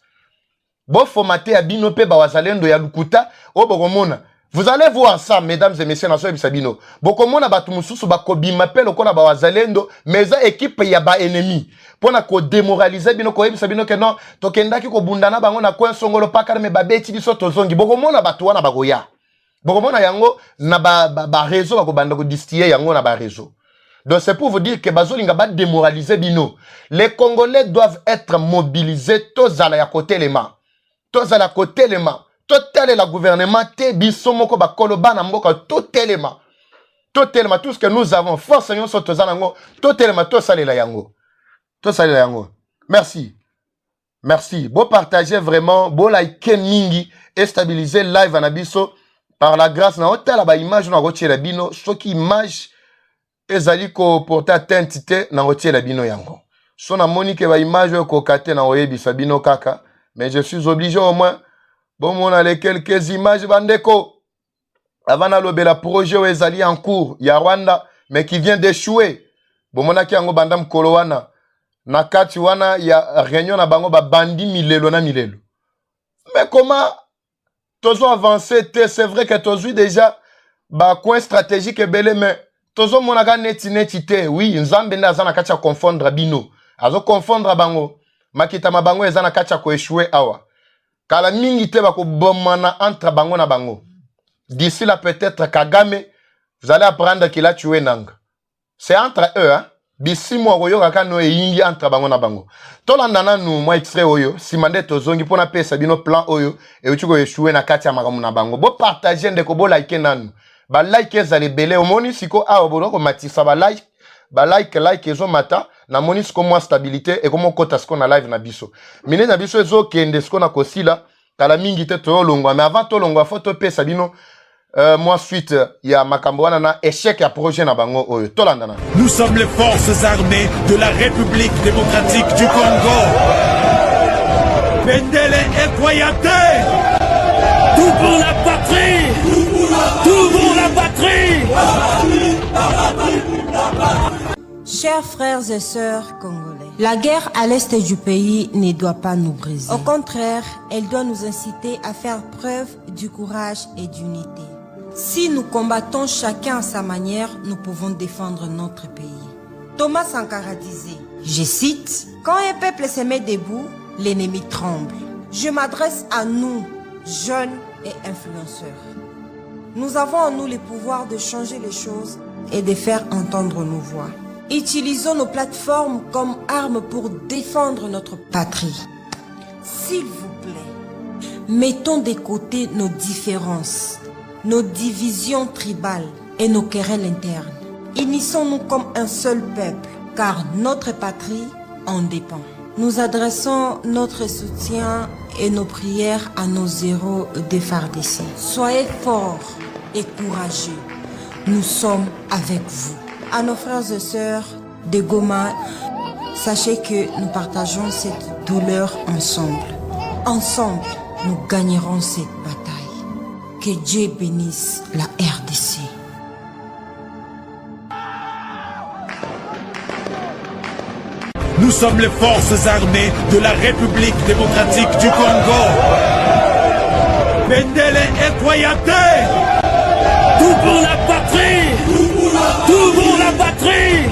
Speaker 6: bo formaté ya bino pe ba wazalendo ya lukuta o bokomona. Vous allez voir ça, mesdames et messieurs, dans Bisabino. Bokomona batu mususu bakobima pe lokona ba wazalendo, mais za équipe ya ba ennemi. Pona ko démoraliser bino ko Bisabino ke non, to kendaki ko bundana bango na kwen songolo pakar me babeti biso tozongi. Bokomona batu wana bagoya. Bokomona yango na ba réseau bako banda ko distiller yango na ba réseau. Donc c'est pour vous dire que bazolinga ba démoraliser bino. Les Congolais doivent être mobilisés tozala ya côté lema. Tozala côté lema. Total la gouvernement te bisomoko ba koloba na mboka totalement tout ce que nous avons force nous sommes tozanango totalement to salela yango merci bon partager vraiment bon like mingi et stabiliser live anabiso par la grâce na hôtel ba image na rotier la bino soki image ezali ko porter atteinte te na rotier la bino yango so na monique ba image ko kate na oyebisa bino kaka mais je suis obligé au moins. Bon, on a les quelques images, bandeko. Avant de la projet où ezali en cours, il y a Rwanda, mais qui vient d'échouer. Bon, on a qui ango bandam kolowana. Na kati wana, il y a réunion na bango ba bandi milelo na milelo. Mais comment tozo avancé, c'est vrai que tozo déjà ba coin stratégique et belé, mais tozo monaka neti te. Oui, nzambe na zana kati ya confondre bino. Azo confondre bango. Makita mabango ezana kati ya ko échouer awa. Kala mingi te bako bomana entre bango na bango. D'ici là peut-être Kagame, vous allez apprendre qu'il a tué Nanga. C'est entre eux, hein. Bisi mo koyo kaka no yingi entre bango na bango. Tolandana nu moi extrait oyo, simande tozongi pona pesa bino plan oyo et utuko échouer na kati ya makamu na bango. Bo partager ndeko bo like nanu. Ba like ezali belé omoni siko a obolo ko matisa ba like ezo mata na moni siko moi stabilité et comment kota siko na live na biso. Mine na biso ezo kende siko na kosila kala mingi te to longwa mais avant to longwa photo pesa bino moi suite ya makambo wana na échec ya projet na bango oyo tolandana.
Speaker 1: Nous sommes les forces armées de la République démocratique du Congo. Pendele Ekoyate. Tout pour la patrie. Tout pour la patrie.
Speaker 2: Chers frères et sœurs congolais, la guerre à l'est du pays ne doit pas nous briser. Au contraire, elle doit nous inciter à faire preuve du courage et d'unité. Si nous combattons chacun à sa manière, nous pouvons défendre notre pays. Thomas Sankara disait, je cite, « Quand un peuple se met debout, l'ennemi tremble. Je m'adresse à nous, jeunes et influenceurs. Nous avons en nous le pouvoir de changer les choses et de faire entendre nos voix. Utilisons nos plateformes comme armes pour défendre notre patrie. S'il vous plaît, mettons de côté nos différences, nos divisions tribales et nos querelles internes. Unissons-nous comme un seul peuple, car notre patrie en dépend. Nous adressons notre soutien et nos prières à nos héros FARDC. Soyez forts et courageux. Nous sommes avec vous. À nos frères et sœurs de Goma, sachez que nous partageons cette douleur ensemble. Ensemble, nous gagnerons cette bataille. Que Dieu bénisse la RDC.
Speaker 1: Nous sommes les forces armées de la République démocratique du Congo. Bendele Ekoyate, tout pour la patrie, tout pour la patrie.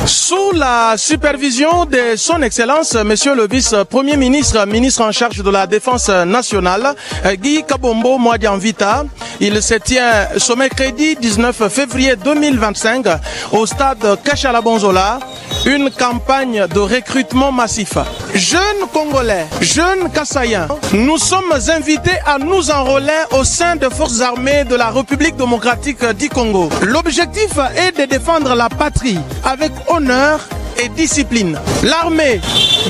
Speaker 8: Sous la supervision de son Excellence, Monsieur le Vice-Premier ministre, ministre en charge de la Défense nationale, Guy Kabombo Mwadianvita, il se tient ce mercredi 19 février 2025 au stade Kashala-Bonzola, une campagne de recrutement massif. Jeunes Congolais, jeunes Kassaïens, nous sommes invités à nous enrôler au sein des forces armées de la République démocratique du Congo. L'objectif est de défendre la patrie avec honneur et discipline. L'armée,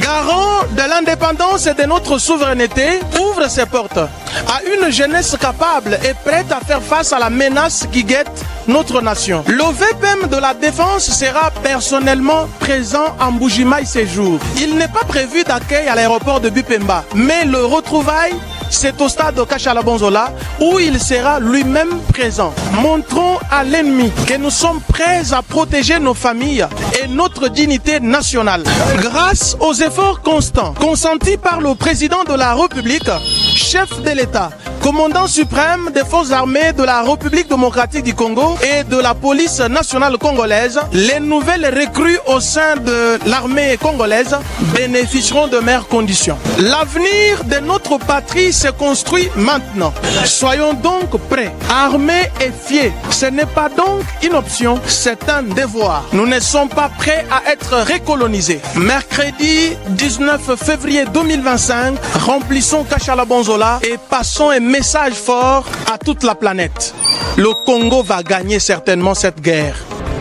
Speaker 8: garant de l'indépendance et de notre souveraineté, ouvre ses portes à une jeunesse capable et prête à faire face à la menace qui guette notre nation. Le VPM de la défense sera personnellement présent en Mbujimayi ces jours. Il n'est pas prévu d'accueil à l'aéroport de Bupemba, mais le retrouvaille, c'est au stade de Kashala-Bonzola où il sera lui-même présent. Montrons à l'ennemi que nous sommes prêts à protéger nos familles et notre dignité nationale. Grâce aux efforts constants consentis par le président de la République, chef de l'État, commandant suprême des forces armées de la République démocratique du Congo et de la police nationale congolaise, les nouvelles recrues au sein de l'armée congolaise bénéficieront de meilleures conditions. L'avenir de notre patrie se construit maintenant. Soyons donc prêts, armés et fiers. Ce n'est pas donc une option, c'est un devoir. Nous ne sommes pas prêts à être recolonisés. Mercredi 19 février 2025, remplissons Kashala-Bonzola et passons un message fort à toute la planète. Le Congo va gagner certainement cette guerre.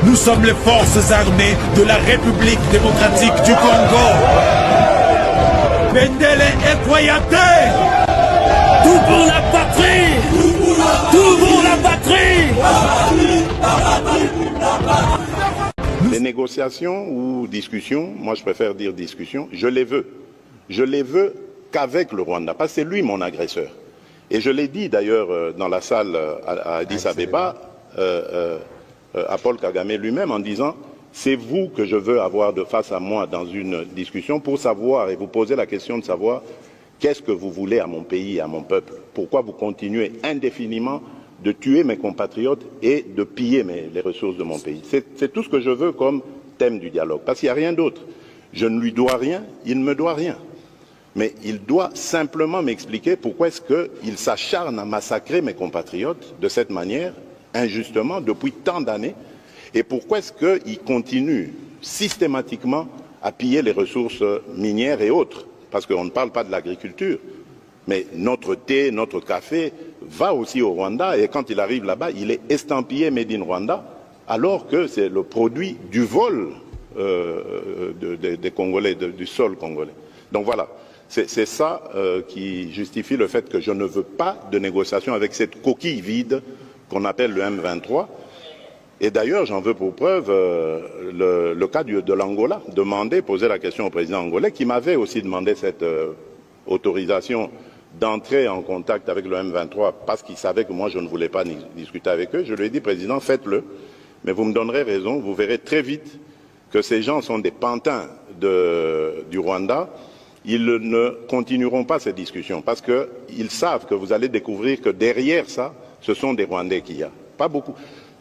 Speaker 1: Nous sommes les forces armées de la République démocratique du Congo. Bendele Ekoyate, tout pour la patrie, tout pour la patrie.
Speaker 9: Les négociations ou discussions, moi je préfère dire discussions, je les veux. Je les veux qu'avec le Rwanda, parce que c'est lui mon agresseur. Et je l'ai dit d'ailleurs dans la salle à Addis Abeba, à Paul Kagame lui-même, en disant « C'est vous que je veux avoir de face à moi dans une discussion pour savoir et vous poser la question de savoir qu'est-ce que vous voulez à mon pays et à mon peuple. Pourquoi vous continuez indéfiniment de tuer mes compatriotes et de piller les ressources de mon pays. C'est tout ce que je veux comme thème du dialogue, parce qu'il n'y a rien d'autre. Je ne lui dois rien, il ne me doit rien. Mais il doit simplement m'expliquer pourquoi est-ce qu'il s'acharne à massacrer mes compatriotes de cette manière, injustement, depuis tant d'années, et pourquoi est-ce qu'il continue systématiquement à piller les ressources minières et autres, parce qu'on ne parle pas de l'agriculture, mais notre thé, notre café va aussi au Rwanda, et quand il arrive là-bas, il est estampillé Made in Rwanda, alors que c'est le produit du vol des Congolais, du sol congolais. Donc voilà. C'est ça qui justifie le fait que je ne veux pas de négociation avec cette coquille vide qu'on appelle le M23. Et d'ailleurs, j'en veux pour preuve le cas de l'Angola. Poser la question au président angolais, qui m'avait aussi demandé cette autorisation d'entrer en contact avec le M23 parce qu'il savait que moi, je ne voulais pas discuter avec eux. Je lui ai dit, président, faites-le. Mais vous me donnerez raison, vous verrez très vite que ces gens sont des pantins du Rwanda. Ils ne continueront pas cette discussion parce qu'ils savent que vous allez découvrir que derrière ça, ce sont des Rwandais qu'il y a. Pas beaucoup.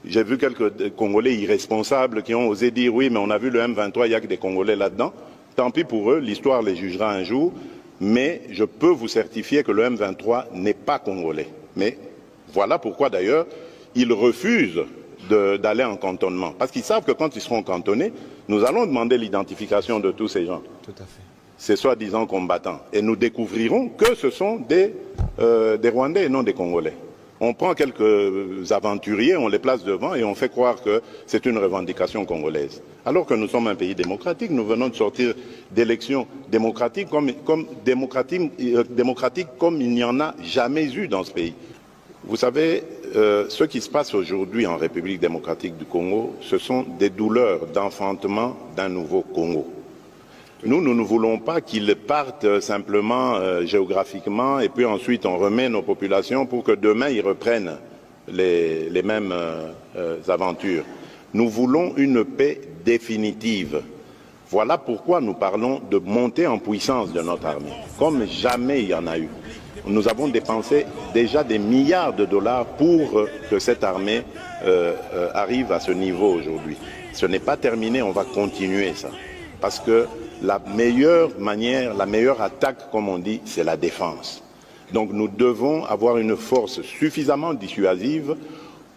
Speaker 9: J'ai vu quelques Congolais irresponsables qui ont osé dire oui, mais on a vu le M23, il n'y a que des Congolais là-dedans. Tant pis pour eux, l'histoire les jugera un jour. Mais je peux vous certifier que le M23 n'est pas congolais. Mais voilà pourquoi d'ailleurs ils refusent d'aller en cantonnement. Parce qu'ils savent que quand ils seront cantonnés, nous allons demander l'identification de tous ces gens.
Speaker 6: Tout à fait.
Speaker 9: Ces soi-disant combattants. Et nous découvrirons que ce sont des Rwandais et non des Congolais. On prend quelques aventuriers, on les place devant et on fait croire que c'est une revendication congolaise. Alors que nous sommes un pays démocratique, nous venons de sortir d'élections démocratiques comme il n'y en a jamais eu dans ce pays. Vous savez, ce qui se passe aujourd'hui en République démocratique du Congo, ce sont des douleurs d'enfantement d'un nouveau Congo. Nous ne voulons pas qu'ils partent simplement géographiquement et puis ensuite on remet nos populations pour que demain ils reprennent les mêmes aventures. Nous voulons une paix définitive. Voilà pourquoi nous parlons de montée en puissance de notre armée, comme jamais il y en a eu. Nous avons dépensé déjà des milliards de dollars pour que cette armée arrive à ce niveau aujourd'hui. Ce n'est pas terminé, on va continuer ça. Parce que la meilleure manière, la meilleure attaque, comme on dit, c'est la défense. Donc nous devons avoir une force suffisamment dissuasive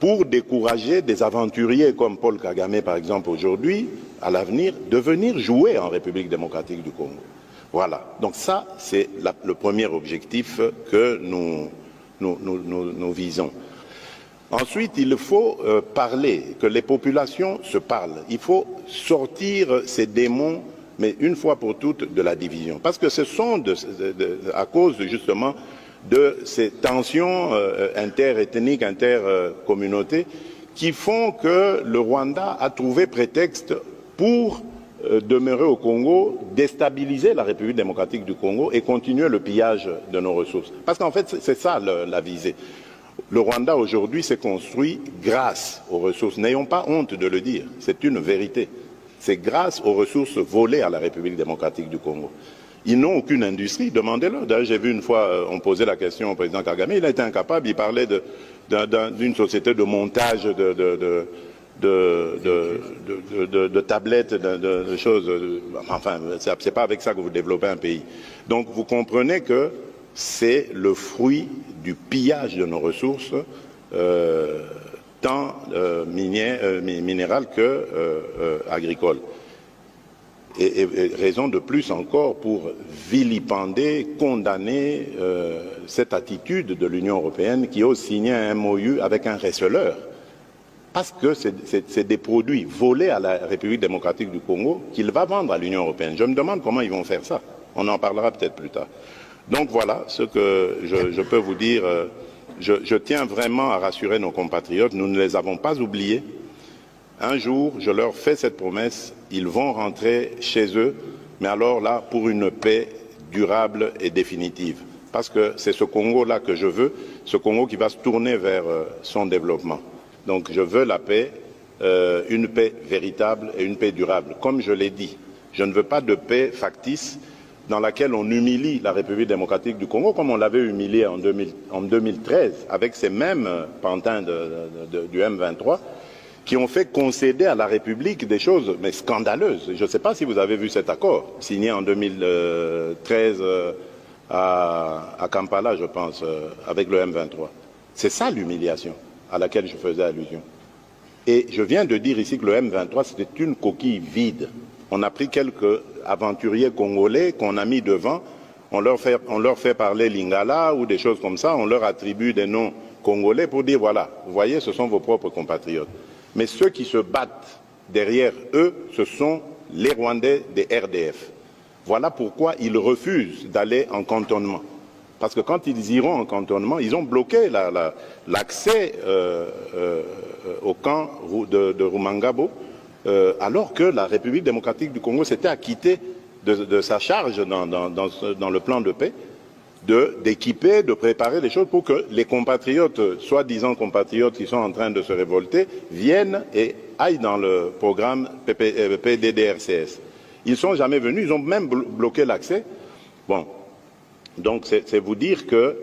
Speaker 9: pour décourager des aventuriers comme Paul Kagame, par exemple, aujourd'hui, à l'avenir, de venir jouer en République démocratique du Congo. Voilà. Donc ça, c'est le premier objectif que nous visons. Ensuite, il faut parler, que les populations se parlent. Il faut sortir ces démons, mais une fois pour toutes, de la division. Parce que ce sont à cause justement de ces tensions interethniques, intercommunautés, qui font que le Rwanda a trouvé prétexte pour demeurer au Congo, déstabiliser la République démocratique du Congo et continuer le pillage de nos ressources. Parce qu'en fait, c'est ça la visée. Le Rwanda aujourd'hui s'est construit grâce aux ressources. N'ayons pas honte de le dire, c'est une vérité. C'est grâce aux ressources volées à la République démocratique du Congo. Ils n'ont aucune industrie, demandez-leur. D'ailleurs, j'ai vu une fois, on posait la question au président Kagame, il a été incapable, il parlait d'une société de montage de tablettes, de choses. Enfin, c'est pas avec ça que vous développez un pays. Donc, vous comprenez que c'est le fruit du pillage de nos ressources, tant minérales que agricoles. Et raison de plus encore pour vilipender, condamner cette attitude de l'Union européenne qui ose signer un MOU avec un receleur. Parce que c'est des produits volés à la République démocratique du Congo qu'il va vendre à l'Union européenne. Je me demande comment ils vont faire ça. On en parlera peut-être plus tard. Donc voilà ce que je peux vous dire. Je tiens vraiment à rassurer nos compatriotes. Nous ne les avons pas oubliés. Un jour, je leur fais cette promesse, ils vont rentrer chez eux, mais alors là, pour une paix durable et définitive. Parce que c'est ce Congo-là que je veux, ce Congo qui va se tourner vers son développement. Donc je veux la paix, une paix véritable et une paix durable. Comme je l'ai dit, je ne veux pas de paix factice dans laquelle on humilie la République démocratique du Congo, comme on l'avait humiliée en 2013, avec ces mêmes pantins du M23, qui ont fait concéder à la République des choses mais scandaleuses. Je ne sais pas si vous avez vu cet accord, signé en 2013 à Kampala, je pense, avec le M23. C'est ça l'humiliation à laquelle je faisais allusion. Et je viens de dire ici que le M23, c'était une coquille vide. On a pris quelques aventuriers congolais qu'on a mis devant, on leur fait parler lingala ou des choses comme ça, on leur attribue des noms congolais pour dire, voilà, vous voyez, ce sont vos propres compatriotes. Mais ceux qui se battent derrière eux, ce sont les Rwandais des RDF. Voilà pourquoi ils refusent d'aller en cantonnement. Parce que quand ils iront en cantonnement, ils ont bloqué l'accès au camp de Rumangabo, alors que la République démocratique du Congo s'était acquittée de sa charge dans le plan de paix, d'équiper, de préparer les choses pour que les compatriotes, soi-disant compatriotes qui sont en train de se révolter, viennent et aillent dans le programme PDDRCS. Ils ne sont jamais venus, ils ont même bloqué l'accès. Bon, donc c'est vous dire que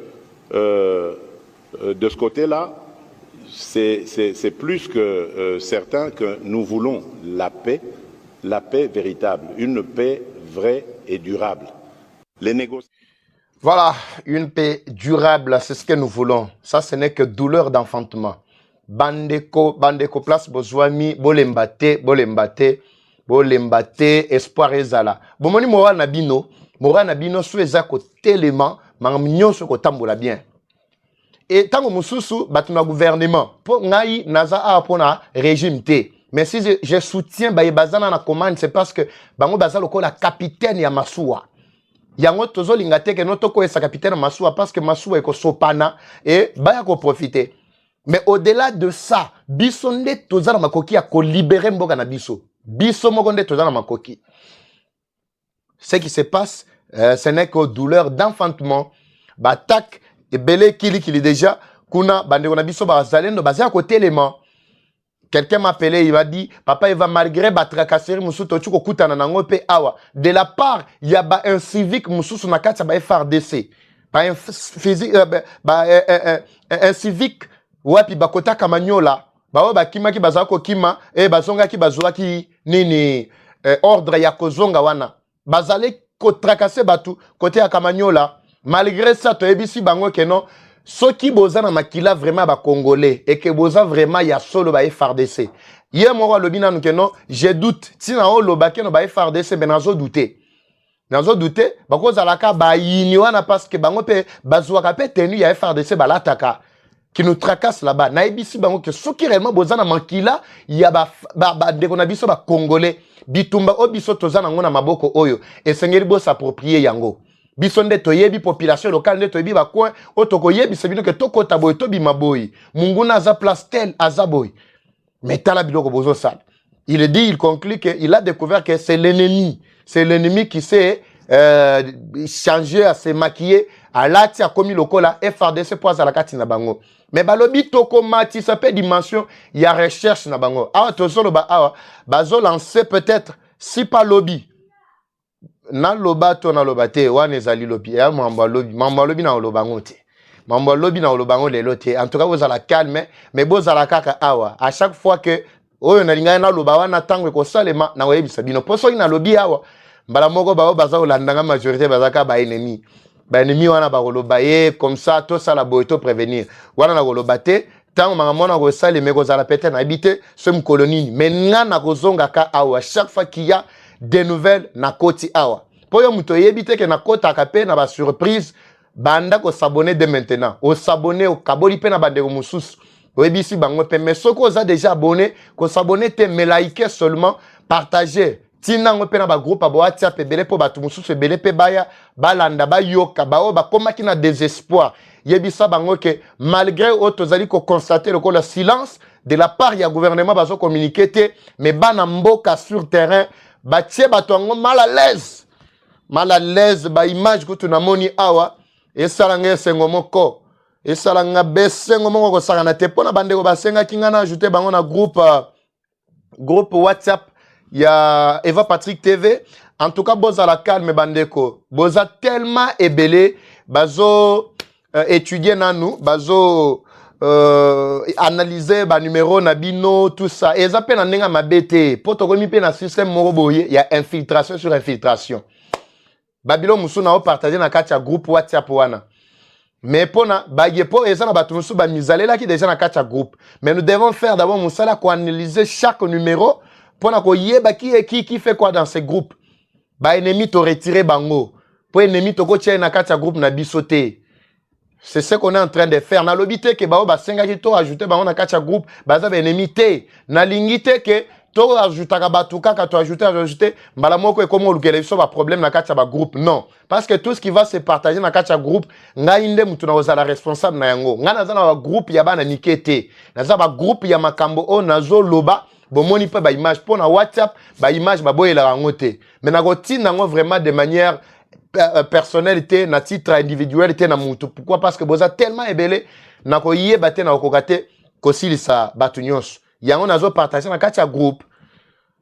Speaker 9: de ce côté-là, c'est plus que certain que nous voulons la paix véritable, une paix vraie et durable. Les négociations.
Speaker 6: Voilà, une paix durable, c'est ce que nous voulons. Ça, ce n'est que douleur d'enfantement. Bandeko place bozwami, bolembate, espoir ezala. Bomoni moral nabino, sou ezako tellement, mangamnyo ko tambola bien. Et tant que mususu, batuna gouvernement, pour ngai naza a pona régime te. Mais si je soutiens bazana na commande, c'est parce que bango bazalo ko la capitaine ya Masuwa. Yango tozo lingate ke noto ko esa capitaine Masuwa parce que Masuwa eko sopana et baya ko profiter. Mais au-delà de ça, bisonde toza na makoki ya ko libérer mboka na biso. Biso mokonde toza na makoki. Ce qui se passe, ce n'est que douleur d'enfantement, batak et belé kili déjà, kuna bande on a biso bazalendo bazia côté élément. Quelqu'un m'a appelé, il m'a dit, papa, il va malgré batracasser musuto chuko kutana na ngope awa. De la part, il y a un civique mususu na kati ba FRDC. Pas un physique, un civique, wapi bakota kamanyola. Ba kima ki bazako kima, bazonga ki bazwa ki nini, ordre ya kozonga wana. Bazale ko tracasser batu, côté ya kamanyola. Malgré ça, to ebisi bango ke non. Ceux qui boza na makila vraiment ba congolais et que boza vraiment ya solo ba FRDC. Hier moi le bina nous que non, je doute. Si na o lo ba ke no ba FRDC ben nazo douter. Nazo douter ba ko zalaka ba yini wana parce que bango pe bazwa ka pe tenu ya FRDC ba lataka qui nous tracasse là-bas. Na ebisi bango que ceux qui réellement boza na makila ya ba de kona biso ba congolais bitumba obiso toza na ngona maboko oyo et sengeli bo s'approprier yango. Bisonde toyebi population locale nde toyebi ba coin otoko yebi sebino ke toko taboy tobi maboy munguna za place tel azaboy mais tala biloko bozo sal. Il dit, il conclut que il a découvert que c'est l'ennemi qui s'est changé à se maquiller à lati a commis lokola FRDC pour à la katina bango mais balobi toko mati ça peut dimension il y a recherche na bango awa tozolo ba awa bazo lancer peut-être si pas lobby na lobato na lobate wana ezali lobi ya mambo lobi na lobango te mambo lobi na lobango lelo te en tout cas vous allez calme mais bozala kaka awa à chaque fois que oyo na linga na loba wana tango ko salema na webisa bino poso ina lobi awa mbala moko ba baza olandanga majorité bazaka ba ennemi wana ba loba ye comme ça tout ça la boito prévenir wana na lobate tango mangamona ko salema ko zala peut-être na habiter ce colonie mais ngana ko zonga ka awa chaque fois qu'il y a des nouvelles na koti awa. Pour yo muto yebite ke na kota kape na ba surprise banda ko s'abonner dès maintenant. O s'abonner au kaboli pe na bande ko mususu. O ebisi bango pe mais soko za déjà abonné ko s'abonner te me liker seulement partager. Tina ngo pe na ba groupe abo WhatsApp ebele po batu mususu ebele pe baya balanda ba yoka ba o ba komaki na désespoir. Yebisa bango ke malgré otozali ko constater le silence de la part ya gouvernement bazo communiquer te mais bana mboka sur terrain batie batongo mal à l'aise ba image que tu na moni awa esalanga sengo moko esalanga besengo moko ko saka na te pona bandeko basenga kinga na ajouter bango na groupe WhatsApp ya Eva Patrick TV en tout cas boza la calme bandeko boza tellement ebelé bazo étudier nanu bazo analyser ba numéro na bino tout ça et ça peine ndinga mabete poto komi pe na système moko boye il y a infiltration sur infiltration babilo musu na o partager na kati ya groupe WhatsApp wana mais pona bayepo eza na batu musu ba mizalela ki déjà na kati ya groupe mais nous devons faire d'abord musala ko analyser chaque numéro pona ko yeba qui fait quoi dans ces groupes ba ennemi to retirer bango po ennemi to ko tia na kati ya groupe na bisoté. C'est ce qu'on est en train de faire. Na lobité que bao ba senga ki to ajouter ba on a kacha groupe baza ba ennemi te. Na lingité que to ajouter ka batuka ka to ajouter mbala moko e comme olukele so ba problème na kacha ba groupe non parce que tout ce qui va se partager na kacha groupe nga inde mutu na ozala responsable na yango. Nga na za na ba groupe ya bana nikete. Na za ba groupe ya makambo o nazo loba bomoni pe ba image po na WhatsApp ba image ba boyela rangote. Mais na routine ngo vraiment de manière personnalité na titre individualité na mutu pourquoi parce que boza tellement ebele na ko yebate na okokate ko silisa batu nyonso yango nazo partager na kati ya groupe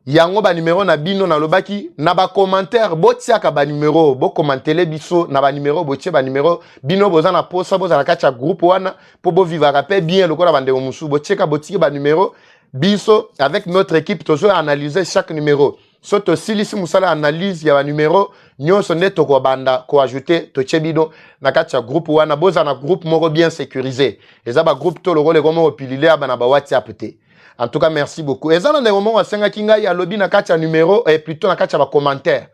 Speaker 6: yango ba numéro na bino na lobaki na ba commentaire botiaka ba numéro bo commentele biso na ba numéro botie ba numéro bino boza na posa boza na kacha groupe wana po bo vivre rappel bien lokola bande musu botieka botiki ba numéro biso avec notre équipe toujours analyser chaque numéro soto silisi musala analyse ya ba numéro nyonso neto ko banda ko ajouter to chebino na kacha groupe wana boza na groupe moko bien sécurisé eza ba groupe to loko le komo opilile aba na ba WhatsApp te. En tout cas, merci beaucoup. Et ça, dans les moments où on a kinga ya lobby na kacha numéro et plutôt na kacha ba commentaire.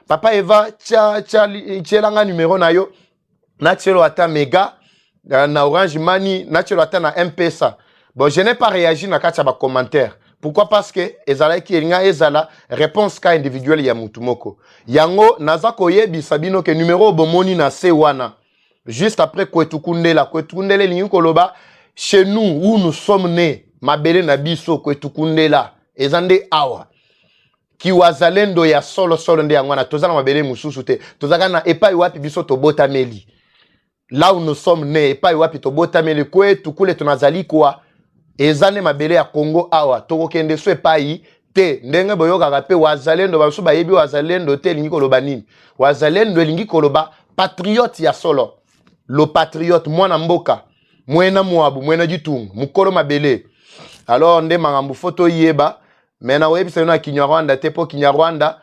Speaker 6: Papa Eva, tchelanga numéro na yo, na tchelo ata mega, na Orange Money, na tchelo ata na M-Pesa. Bon, je n'ai pas réagi na kacha ba commentaire. Pourquoi? Parce que ezala ki elinga ezala réponse ka individuelle ya mutumoko. Yango naza koyebi sabino ke numéro bomoni na se wana. Juste après Kwetukundela lingi koloba chez nous où nous sommes nés. Mabele na biso Kwetukundela ezande awa ki wazalendo ya solo nde yangwana tozana mabele mususu te tozaka na epai wapi biso tobota meli là où nous sommes nés epai wapi tobota meli Kwetukule tunazali kwa ezane mabele ya Congo awa tokokende so epai te ndenge boyoka pe wazalendo baso bayebi wazalendo te lingi koloba nini wazalendo lingi koloba patriote ya solo lo patriote mwana mboka mwena muabu mwena jitungu mukolo mabele. Alors, on a photo yeba, mais na web c'est na Kinyarwanda, tepo Kinyarwanda,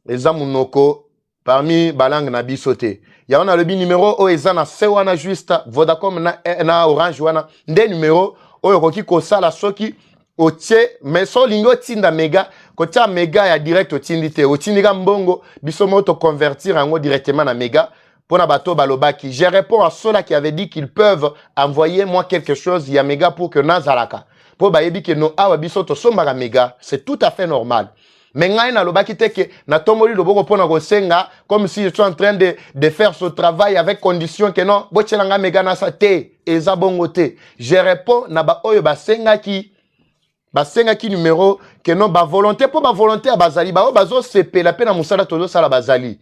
Speaker 6: eza munoko parmi balang na bisote. Ya on a le numéro o eza na sewana juste Vodacom na Orange wana, nde numéro o yokoki ko sala soki o tche mais so lingo tinda mega, ko tia mega ya direct o tindite, o tindika mbongo biso moto convertir en directement na mega. Pour Nabato Balobaki, je réponds à ceux-là qui avaient dit qu'ils peuvent envoyer moi quelque chose via méga pour que Nazaraka. Pour bayebi que no awabiso to sombara méga, c'est tout à fait normal. Mais ngai na lobaki te que na tomoli loboko pona ko senga comme si je suis en train de faire ce travail avec condition que non bochelanga méga na sa te eza bongo te. Je réponds na ba oyo ba senga ki numéro que non ba volonté pour ba volonté à bazali ba o bazo sepe la pena musala tozo sala bazali.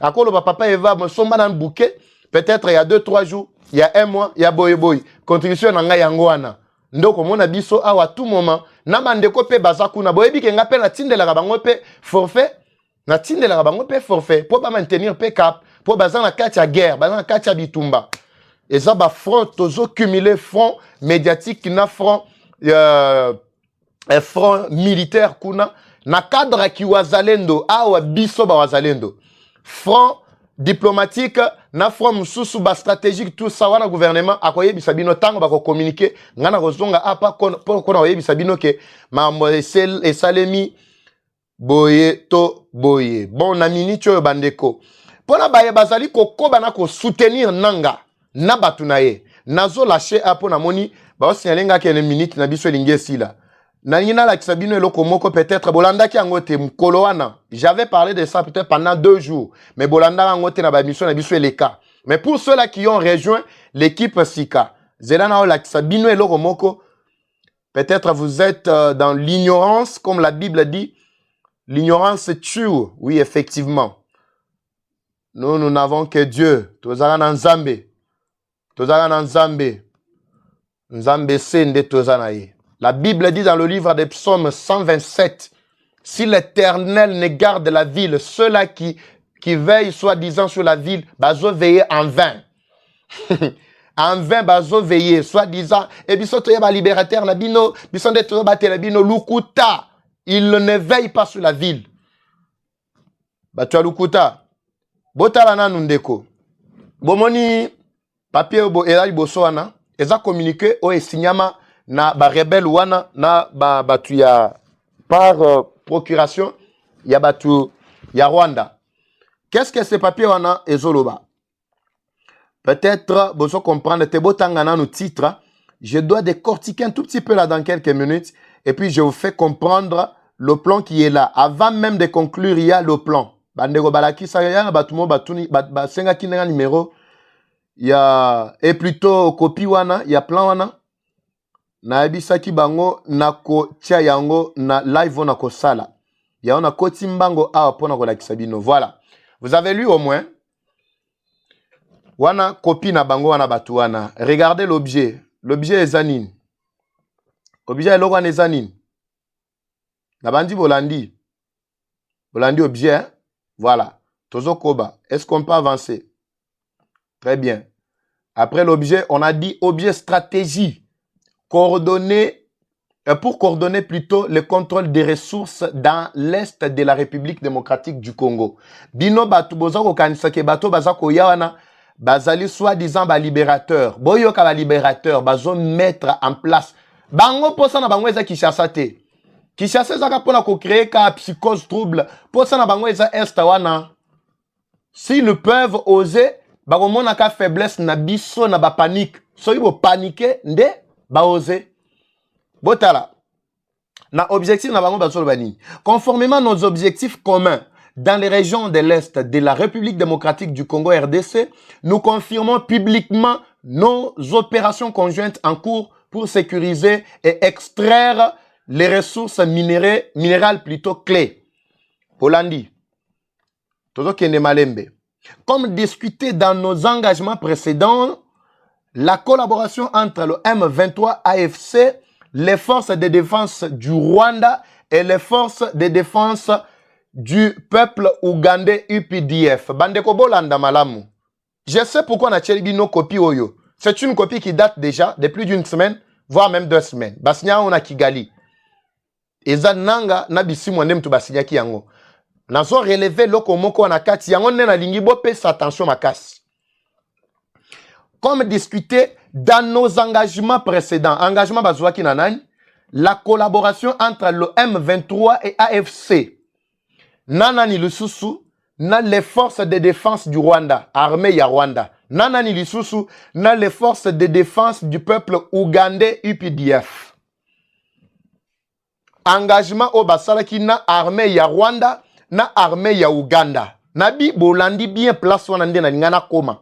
Speaker 6: Akolo papa Eva me somba dans le bouquet peut-être il y a 2-3 jours il y a 1 mois il y a boy contribution na ngai yango wana ndoko mona biso awa tout moment na mandeko pe bazaku na boyebi ke nga pe na tindela bango pe forfait na tindela bango pe forfait pour pas maintenir pe cap pour bazan na katia guerre bazan na katia bitumba et ça ba front tozo cumuler front médiatique na front front militaire kuna na cadre ki wazalendo awa biso ba wazalendo front diplomatique na front mususu ba stratégique tout ça wana gouvernement akoye bisabino tango ba ko communiquer ngana kozonga apa kona oye bisabino ke mambo esalemi boye to boye bon na minute oyo bandeko pona baye bazali kokoba na ko soutenir nanga na batu na ye nazo lâcher apo na moni ba osinyalenga ke ne minute na biso lingesi la. Peut-être Bolanda qui a ngoté mkoloana. J'avais parlé de ça peut-être pendant 2 jours. Mais Bolanda a ngoté na ba mission na biso les cas. Mais pour ceux-là qui ont rejoint l'équipe Sika, Zelana o la Sabino et Loromoko, peut-être vous êtes dans l'ignorance comme la Bible dit. L'ignorance tue. Oui, effectivement. Nous n'avons que Dieu. Tozara na Nzambe. Tozara na Nzambe. Nzambe sende tozana ye. La Bible dit dans le livre des psaumes 127, si l'Éternel ne garde la ville, ceux-là qui veillent soi-disant sur la ville, bazo veiller en vain. En vain, bazo veiller, soi-disant, et bisoto yaba libérateur, la bino, bisonde to bate la bino, lukuta, il ne veille pas sur la ville. Batua lukuta, botala na nundeko. Bomoni, papier bo elali bosoana, eza communiqué o esignama, na ba rebelle wana na ba batu ya par procuration ya batu ya Rwanda. Qu'est-ce que ce papier wana ezoloba? Peut-être vous comprendre te botangana nos titres, je dois décortiquer un tout petit peu là dans quelques minutes et puis je vous fais comprendre le plan qui est là avant même de conclure. Il y a le plan. Bandego balaki sa ya batumo batuni ba senga kinanga numéro il y a et plutôt copie wana il y a plan wana na ebisaki bango na ko tia yango na live na ko sala ya ona koti mbango awa pona ko lakisa bino. Voilà, vous avez lu au moins wana copie na bango wana batu wana. Regardez l'objet est zanine, objet eloko wana ezanine na bandi bolandi Bolandi objet, hein? Voilà. Tozo Koba. Est-ce qu'on peut avancer? Très bien. Après l'objet, on a dit objet stratégie. Coordonner, pour coordonner plutôt le contrôle des ressources dans l'est de la République démocratique du Congo. Bino batu bozako kanisake bato bazako yawana bazali soi-disant ba libérateur. Boyo ka ba libérateur bazo mettre en place. Bango posa na bango eza Kinshasa te. Kinshasa zaka pona ko créer ka psychose trouble. Posa na bango eza est wana. S'ils peuvent oser, bakomona ka faiblesse na biso na ba panique. Soki bo paniquer nde ba oser. Botala. Na objectif na bango basolo bani. Conformément à nos objectifs communs dans les régions de l'Est de la République démocratique du Congo RDC, nous confirmons publiquement nos opérations conjointes en cours pour sécuriser et extraire les ressources minérales plutôt clés. Polandi. Todo kende malembe. Comme discuté dans nos engagements précédents, la collaboration entre le M23 AFC, les forces de défense du Rwanda et les forces de défense du peuple ougandais UPDF. Bandeko bolanda malamu. Je sais pourquoi on a tiré nos copies oyo. C'est une copie qui date déjà de plus d'une semaine, voire même 2 semaines. Basinya on a Kigali. Eza nanga na bisimu ndem tu basinya ki yango. Nazo relever loko moko na kati yango nena lingi bo pesa attention makasi. Comme discuté dans nos engagements précédents, engagement bazouaki nanani, la collaboration entre le M23 et AFC, nanani lususu, na les forces de défense du Rwanda, armée ya Rwanda, nanani lususu, na les forces de défense du peuple ougandais UPDF. Engagement au basalaki na armée ya Rwanda, na armée ya Uganda. Nabi bolandi bien place wana nde na lingana koma.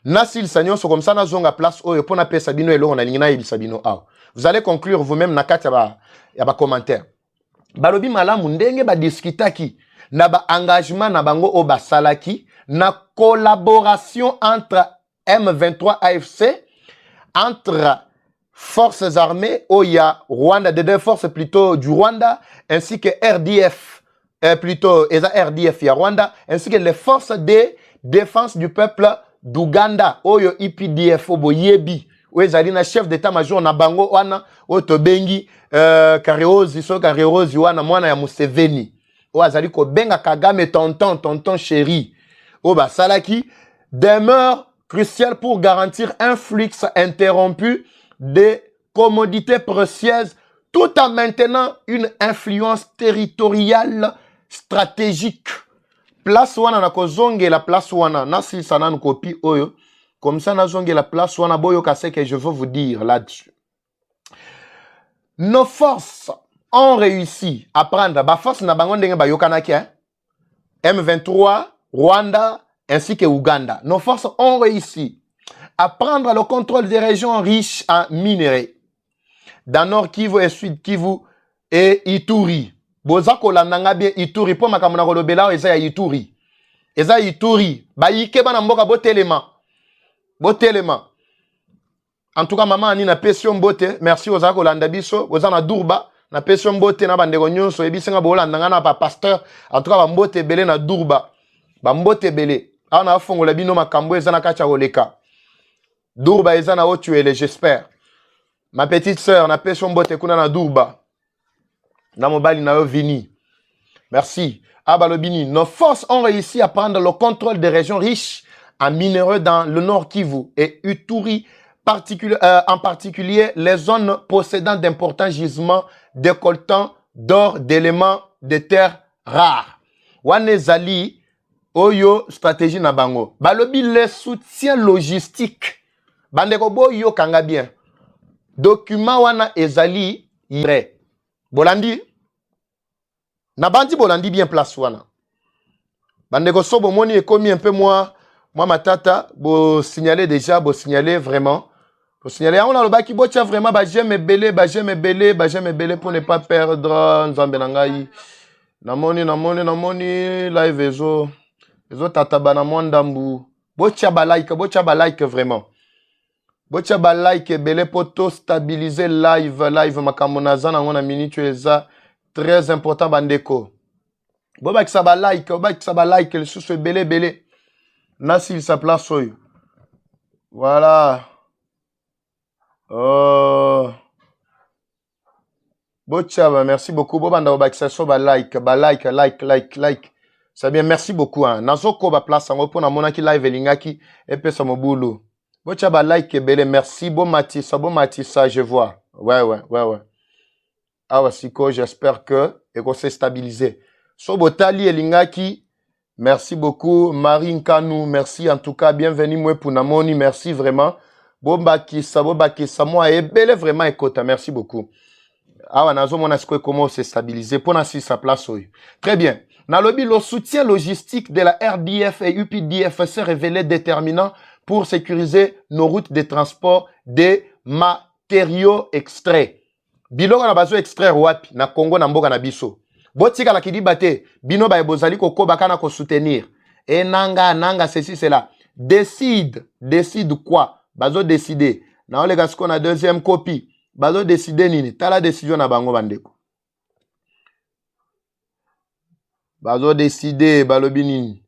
Speaker 6: Nasil sanyon so comme ça na zonga place oyo pona pesa bino elo na lingana yebisa bino aw. Vous allez conclure vous-même na kati ya ba commentaire. Balobi malamu ndenge ba discutaki na ba engagement na bango o basalaki na collaboration entre M23 AFC, entre forces armées Oya Rwanda, des deux forces plutôt du Rwanda, ainsi que RDF, plutôt RDF ya Rwanda, ainsi que les forces de défense du peuple d'Ouganda, Oyo IPDF, Obo Yebi, Oezalina chef d'état-major na bango wana, Otobengi, Kareozi, so Kareozi wana mwana ya Museveni, Oazali ko benga Kagame tonton chéri, Oba Salaki, demeure crucial pour garantir un flux interrompu de commodités précieuses tout en maintenant une influence territoriale stratégique. Place wana na kozonge la place wana na si sana nous copie oyo comme ça na zonge la place wana boyo kase que je veux vous dire là-dessus. Nos forces ont réussi à prendre ba force na bango ndenge ba yokanaki hein? M23, Rwanda ainsi que Ouganda. Nos forces ont réussi à prendre le contrôle des régions riches en minerais. Dans Nord Kivu et Sud Kivu et Ituri. Bozako landanga bien Ituri. Po makamuna kolobela eza ya Ituri. Eza Ituri. Ba yike bana mboka botelema. Botelema. En tout cas, maman ani na pession bote. Merci aux ako landa biso. Ozana Durba. Na pession bote na bandeko nyonso. Ebisenga bolandanga na pa pasteur. En tout cas, ba mbote belé na Durba. Ba mbote belé. Ana afongola bino makambo eza na kacha oleka. Durba eza na otuele, j'espère. Ma petite sœur, na pession bote kuna na Durba. Na mobali na yo vini. Merci. Abalobini, nos forces ont réussi à prendre le contrôle des régions riches en minéraux dans le Nord Kivu et Ituri, en particulier les zones possédant d'importants gisements de coltan, d'or, d'éléments de terres rares. Wanezali, Oyo, stratégie na bango. Balobi, le soutien logistique. Bandeko boyo kanga bien. Document wana ezali ire. Bolandi. Na bandi bolandi bien place wana. Bandeko sobo moni ekomi un peu moi ma tata, bo signaler déjà, bo signaler vraiment. Bo signaler, on a le baki bo tia vraiment, ba j'aime belé pour ne pas perdre nzambe nangai. Namoni, live ezo tata bana mwandambu. Bo tia ba like vraiment. Bo tia ba like belé poto stabiliser live makamona zana ngona minute eza très important bandeko. Boba qui ça ba like, boba qui ça ba like, le sous belé belé. Nasil sa place oyo. Voilà. Bochaba, merci beaucoup. Bobanda boba qui ça so ba like, like. C'est bien, merci beaucoup. Hein. Nazoko ba place en pour na monaki live lingaki et pe sa mobulu. Bochaba like belé, merci. Bon Matissa, je vois. Ouais. Ah ouais, Siko, j'espère que et qu'on s'est stabilisé. Sobotali Elingaki, merci beaucoup. Marine Kanou, merci en tout cas. Bienvenue, moi, pour Namoni, merci vraiment. Bombaki, moi, et belle vraiment écoute, merci beaucoup. Ah ouais, nazo mon asko comment s'est stabilisé pour n'assis sa place. Très bien. Nalobi, le soutien logistique de la RDF et UPDF s'est révélé déterminant pour sécuriser nos routes de transport des matériaux extraits. Biloko na bazo extraire wapi na Congo na mboka na biso. Botika la kidibate, bino ba ebozali koko bakana ko soutenir. Et nanga ceci cela. Décide quoi? Bazo décider. Na ole gasko na deuxième copie. Bazo décider nini? Tala décision na bango bandeko. Bazo décider balobi nini?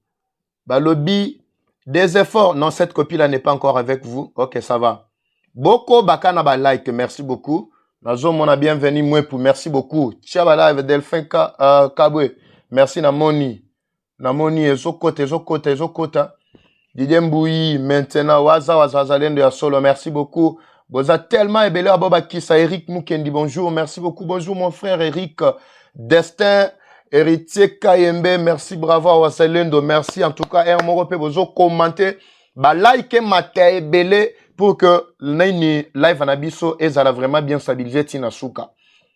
Speaker 6: Balobi des efforts. Non, cette copie là n'est pas encore avec vous. OK, ça va. Boko bakana ba like, merci beaucoup. Nazo mona bienvenue moi pour merci beaucoup. Tchabala avec Delphin Kabwe. Merci Namoni. Namoni ezokota. Didier Mbouyi maintenant waza lendo ya solo. Merci beaucoup. Boza tellement ebele aboba kisa Eric Mukendi bonjour. Merci beaucoup. Bonjour mon frère Eric Destin Héritier Kayembe. Merci bravo à Wasalendo. Merci en tout cas Hermorope bozo commenter ba like mata ebele pour que le live anabiso ezala vraiment bien stabilisé tina suka.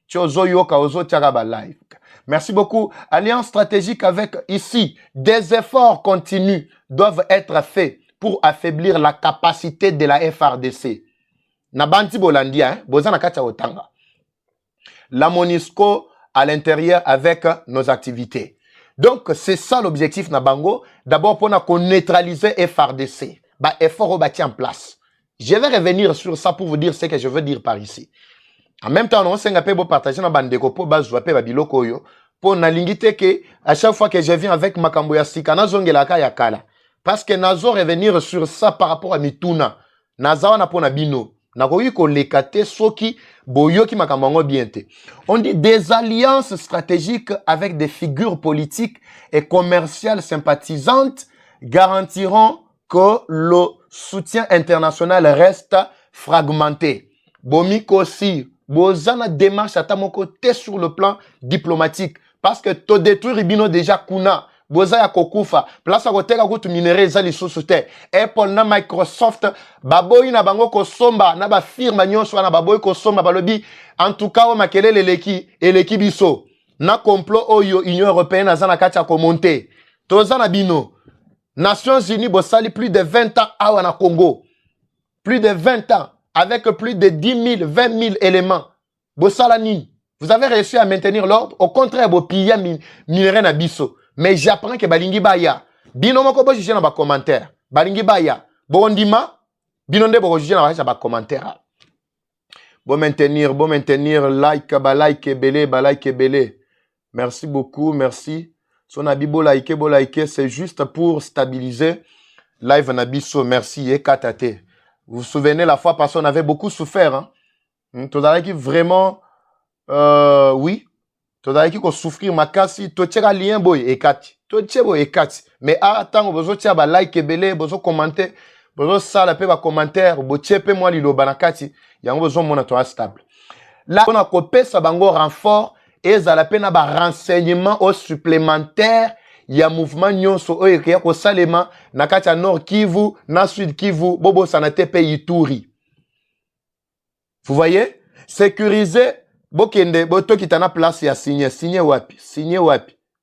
Speaker 6: Tiozo yoka ozo tiagaba live. Merci beaucoup. Alliance stratégique avec ici. Des efforts continus doivent être faits pour affaiblir la capacité de la FRDC. Nabanti Bolandia, Bozana Kacha Otanga. La MONUSCO à l'intérieur avec nos activités. Donc, c'est ça l'objectif Nabango. D'abord, pour qu'on neutraliser FRDC. Bah, effort au bâti en place. Je vais revenir sur ça pour vous dire ce que je veux dire par ici. En même temps, on s'est partager dans bandeko pour bazouape babiloko yo. Pour nalingite que à chaque fois que je viens avec makambo ya sika nazongelaka ya kala. Parce que nazo revenir sur ça par rapport à mituna. Nazawa na pona bino. Nakoyi ko lekate soki boyoki makambo biente. On dit des alliances stratégiques avec des figures politiques et commerciales sympathisantes garantiront que le soutien international reste fragmenté. Bomiko si, bozana démarche à tamoko te sur le plan diplomatique. Parce que to détruire bino déjà kuna. Boza ya kokufa. Place à côté kutu minéraux zali sous-te. Apple na Microsoft. Baboyi na bango ko somba. Na ba firma nyonso na baboyi ko somba balobi. En tout cas, o makelele eleki biso. Na complot oyo Union Européenne azana kacha ko monter. Tozana bino. Nations Unies bossali plus de 20 ans à Congo. Plus de 20 ans. Avec plus de 10 000, 20 000 éléments. Bossalani. Vous avez réussi à maintenir l'ordre. Au contraire, vous pillez minerai na biso. Mais j'apprends que Balingi Baya. Bino moko bo juger na ba commentaire. Balingi Baya. Bondima. Binonde bo juger na ba commentaire. Bon maintenir. Like, belé. Merci beaucoup, merci. Son abibo like, c'est juste pour stabiliser live nabiso. Merci, et katate. Vous vous souvenez la fois passée, on avait beaucoup souffert. Hein? Tout qui vraiment, oui. Tout qui qu'on souffrir makasi. Tout tchera lien boy et kati. Tout tchebo et kati. Mais attends, vous autres ba like belé, vous autres commenter, vous autres ça la pe ba commentaire, vous tchepe moi lilo banakati. Yango besoin mon atwa stable. Là on a copé sa bango renfort. Et ça la peine à renseignement au supplémentaire. Il y a mouvement nyonso o ekia ko salema na katia Nord Kivu, na Sud Kivu, bobo sanate pays Touri. Vous voyez? Sécuriser bokende boto kitana place ya signer wapi?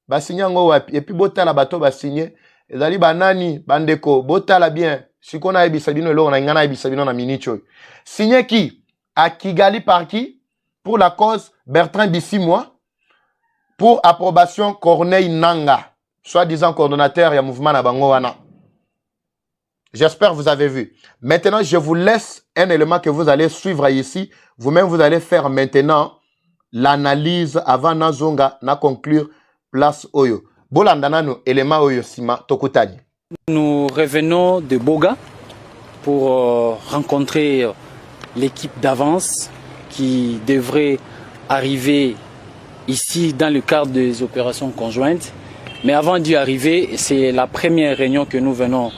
Speaker 6: Ba signer ngo wapi? Et puis botala bato ba signer. Ezali banani bandeko botala bien. Sikona ebisa bino lo na ngana ebisa bino na minicho. Signer qui? À Kigali par qui? Pour la cause Bertrand Bissimois, pour approbation Corneille Nanga, soi-disant coordonnateur et mouvement Nabangoana. J'espère que vous avez vu. Maintenant, je vous laisse un élément que vous allez suivre ici. Vous-même, vous allez faire maintenant l'analyse avant Nazonga, na conclure place Oyo. Bolandanano élément oyosima tokutani.
Speaker 10: Nous revenons de Boga pour rencontrer l'équipe d'avance qui devrait arriver ici dans le cadre des opérations conjointes. Mais avant d'y arriver, c'est la première réunion que nous venons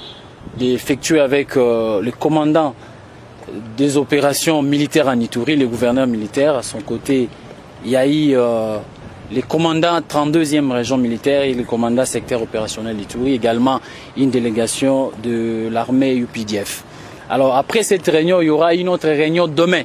Speaker 10: d'effectuer avec le commandant des opérations militaires en Ituri, le gouverneur militaire. À son côté, il y a eu les commandants 32e région militaire et le commandant secteur opérationnel Ituri, également une délégation de l'armée UPDF. Alors après cette réunion, il y aura une autre réunion demain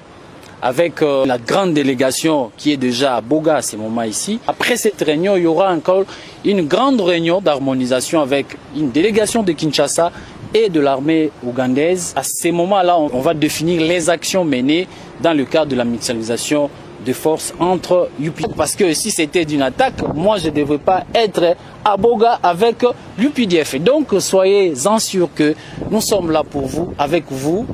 Speaker 10: avec la grande délégation qui est déjà à Boga à ce moment ici. Après cette réunion, il y aura encore une grande réunion d'harmonisation avec une délégation de Kinshasa et de l'armée ougandaise. À ce moment-là, on va définir les actions menées dans le cadre de la mutualisation de forces entre UPDF. Parce que si c'était d'une attaque, moi je ne devrais pas être à Boga avec l'UPDF. Donc soyez-en sûrs que nous sommes là pour vous, avec vous,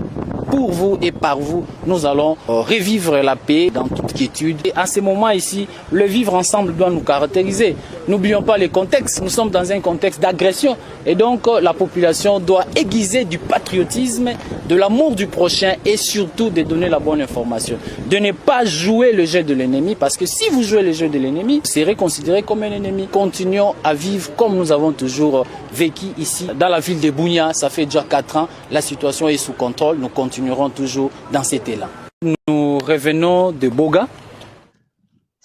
Speaker 10: pour vous et par vous. Nous allons revivre la paix dans toute quiétude. Et à ce moment ici, le vivre ensemble doit nous caractériser. N'oublions pas le contexte. Nous sommes dans un contexte d'agression. Et donc la population doit aiguiser du patriotisme, de l'amour du prochain et surtout de donner la bonne information. De ne pas jouer le jeu de l'ennemi, parce que si vous jouez le jeu de l'ennemi, vous serez considéré comme un ennemi. Continuons à vivre comme nous avons toujours vécu ici dans la ville de Bunia. Ça fait déjà 4 ans. La situation est sous contrôle. Nous continuerons toujours dans cet élan. Nous revenons de Boga.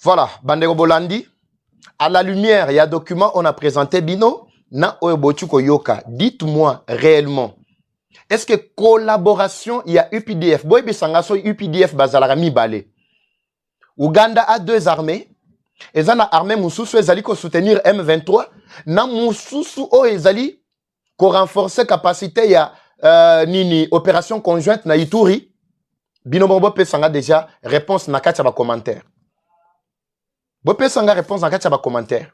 Speaker 6: Voilà, Bandeko Bolandi. À la lumière, il y a un document, on a présenté Bino. Na Oebochuko Yoka. Dites-moi réellement. Est-ce que collaboration, il y a UPDF? Boy Sangaso UPDF Bazalarami Bale. Ouganda a 2 armées. Et ça na armée Moussoussou ezali ko soutenir M23. Na Moussoussou o ezali ko renforcer capacité ya nini opération conjointe na Ituri. Bino Bobo Pesanga déjà réponse na katia ba commentaire. Bobo Pesanga réponse na katia ba commentaire.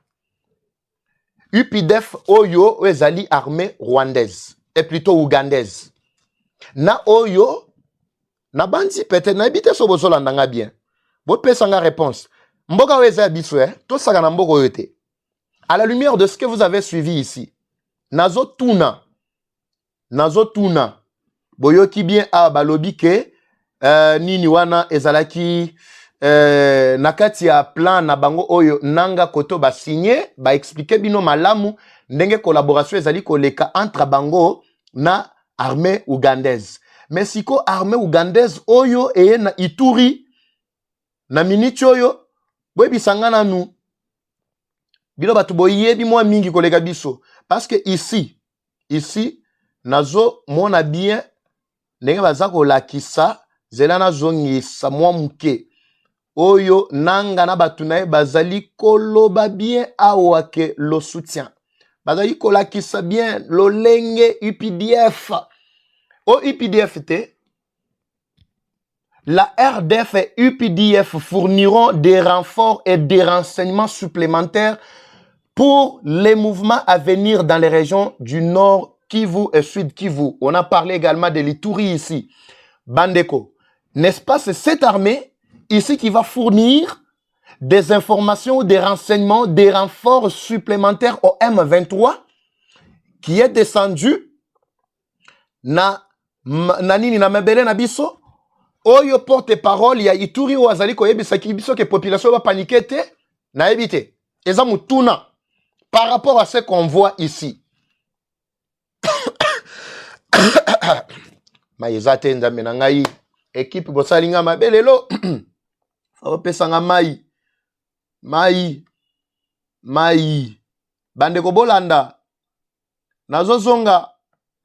Speaker 6: UPDF Oyo ezali armée rwandaise et plutôt ougandaise. Na Oyo na bandi peut-être na habité so bozolanda nga bien. Bobo Pesanga réponse. Mboka weza biswe, to saka na mboko yote. À la lumière de ce que vous avez suivi ici, nazo tuna, boyoki bien a balobi ke nini wana ezalaki nakati ya plan na bango oyo nanga koto ba signé, ba expliquer bino malamu ndenge collaboration ezali koleka entre bango na armée ougandaise. Mais siko armée ougandaise oyo eye na Ituri na miniti oyo boy bisangana nous bilo batu boyebi mwa mingi kolega biso parce que ici nazo mona bien ndenge baza kolakisa zela nazo ngisa mwa muke oyo nanga na batu naye bazali koloba bien awake lo soutien bazali kolakisa bien lo lenge UPDF o UPDF te. La RDF et UPDF fourniront des renforts et des renseignements supplémentaires pour les mouvements à venir dans les régions du Nord Kivu et Sud Kivu. On a parlé également de l'Ituri ici. Bandeko, n'est-ce pas, c'est cette armée ici qui va fournir des informations, des renseignements, des renforts supplémentaires au M23 qui est descendu na nini na mebele na biso. Oyo porte-parole ya Ituri ou azali koyebisa ki biso que population va paniquer te na ebite. Eza mutuna par rapport à ce qu'on voit ici. Maïza te ndame na ngai équipe bosalinga mabelelo. Fa pesanga mai bande ko bolanda nazozonga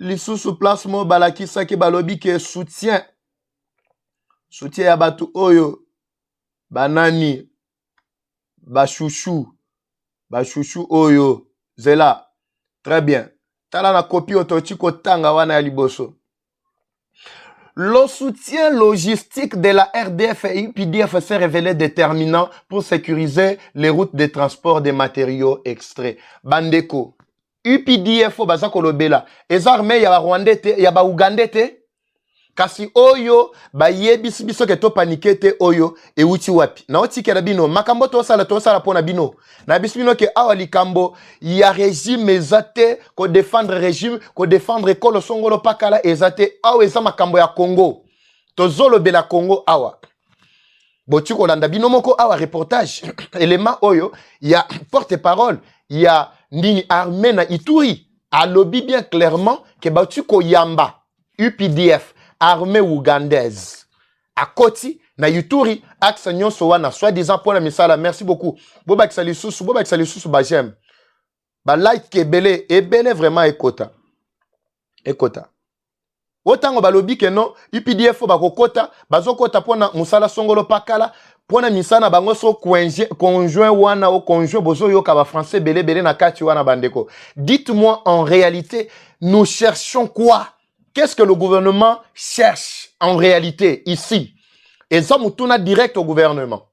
Speaker 6: lisusu place mo balakisa ki balobi ke soutien ya batu oyo banani bachouchou oyo zela très bien tala na copie ototiko tanga wana ya liboso. Le soutien logistique de la RDF et UPDF s'est révélé déterminant pour sécuriser les routes de transport des matériaux extraits. Bandeko, UPDF baza kolobela, les armées ya ba Rwandais te, ya ba Ougandais te. kasi oyo ba yebisi biso ke to paniquer te oyo e uti wapi na otikela bino makambo to sala pona bino na biso bino ke awa likambo ya régime ezate ko défendre régime ko défendre ekolo songolo pakala ezate awa eza makambo ya Congo tozolo bela Congo awa botu ko landa bino moko awa reportage élément oyo ya porte-parole ya ndini armée na Ituri a lobby bien clairement que botu ko yamba UPDF armée ougandaise à Koti na Ituri axe nyonso wana soi-disant pour la misala. Merci beaucoup boba kisali susu ba j'aime ba like ebele vraiment ekota otango ba lobby que non UPDF ba kokota bazokota pona musala songolo pakala pona misana bango so conjoint wana au conjoint bozo yoka ba français belé na kati wana bandeko. Dites-moi en réalité nous cherchons quoi? Qu'est-ce que le gouvernement cherche en réalité ici? Et ça, nous tournons direct au gouvernement.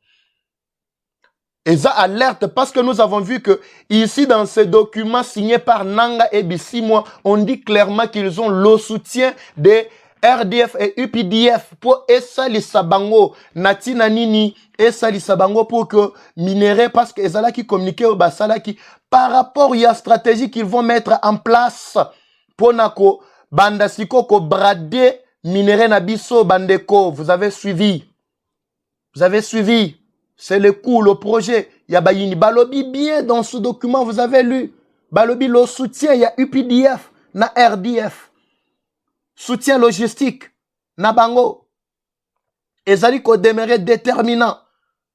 Speaker 6: Et ça alerte parce que nous avons vu que ici, dans ces documents signés par Nanga et Bissimo, on dit clairement qu'ils ont le soutien des RDF et UPDF pour essa lisabango natina nini essa lisabango pour que minerais parce que ezala qui communiquer au basala qui par rapport à la stratégie qu'ils vont mettre en place pour nako banda siko ko brader minerais na biso bandeko. Vous avez suivi, c'est le coup, le projet ya bayini balobi bien dans ce document. Vous avez lu balobi le soutien ya UPDF na RDF, soutien logistique na bango ezali ko demeurer déterminant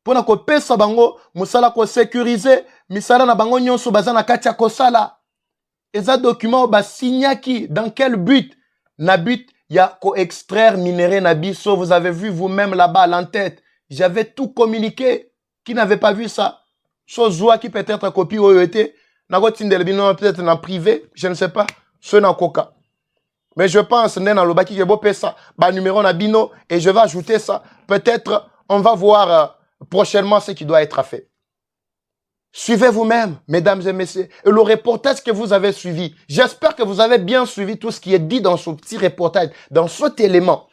Speaker 6: pour na ko pesa bango musala ko sécuriser misala na bango nyonso bazana katia ko sala. Et ça document ba signaki dans quel but? Na but ya ko extraire minerai na biso. Vous avez vu vous-même là-bas l'entête. J'avais tout communiqué. Qui n'avait pas vu ça? Chose qui peut-être copie ou était na ko tindel bino peut-être en privé, je ne sais pas. Ce na koka. Mais je pense dans le baki ke bo pesa ba numéro na bino et je vais ajouter ça. Peut-être on va voir prochainement ce qui doit être fait. Suivez vous-même, mesdames et messieurs, et le reportage que vous avez suivi. J'espère que vous avez bien suivi tout ce qui est dit dans ce petit reportage, dans cet élément.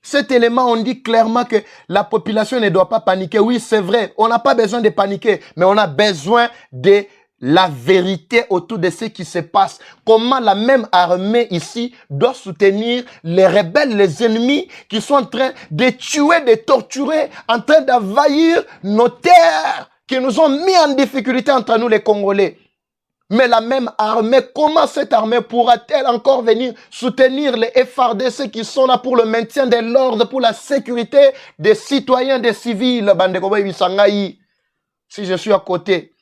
Speaker 6: Cet élément, on dit clairement que la population ne doit pas paniquer. Oui, c'est vrai, on n'a pas besoin de paniquer, mais on a besoin de la vérité autour de ce qui se passe. Comment la même armée ici doit soutenir les rebelles, les ennemis qui sont en train de tuer, de torturer, en train d'envahir nos terres, qui nous ont mis en difficulté entre nous les Congolais. Mais la même armée, comment cette armée pourra-t-elle encore venir soutenir les FARDC qui sont là pour le maintien de l'ordre, pour la sécurité des citoyens, des civils? Si je suis à côté,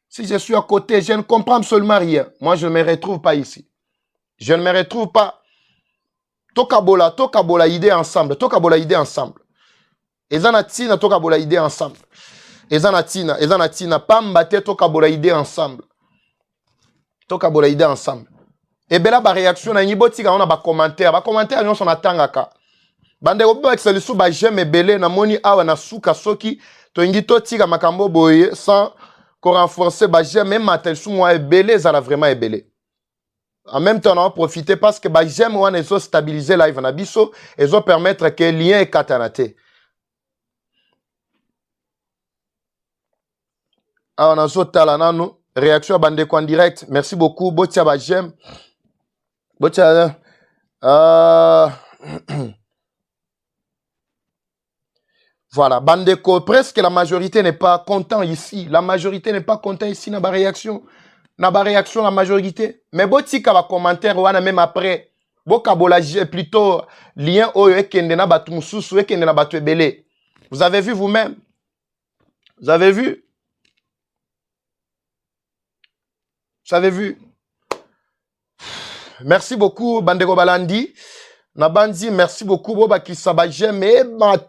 Speaker 6: je ne comprends absolument rien. Moi, je ne me retrouve pas ici. Je ne me retrouve pas. Tokabola idée ensemble. Ezanatina, tokabola idée ensemble. Ezanatina, pambate tokabola idée ensemble. Et bien là, la réaction, on a des commentaires. Les commentaires, on a tangaka. Bande obo excelisu ba j'aime belé na moni awa na suka soki to ngito tika makambo boye sans qu'on renforcer ba j'aime même matel sou moi belé ça la vraiment belé. En même temps, on a profité parce que ba j'aime on est stabiliser live na biso et zo permettre que lien est katanaté. Ah on a zo tala nanu réaction à bande en direct. Merci beaucoup. Botia ba j'aime. Botia voilà, Bandeko, presque la majorité n'est pas content ici. La majorité n'est pas content ici dans la réaction. Dans la réaction, la majorité. Mais botika va commentaire ou même après. Bokabola plutôt lien au ekende na batu mususu ekende na batu ebele. Vous avez vu vous-même? Vous avez vu? Vous avez vu? Merci beaucoup, Bandeko Balandi. Nabandi, merci beaucoup. Boba qui s'aba j'aime.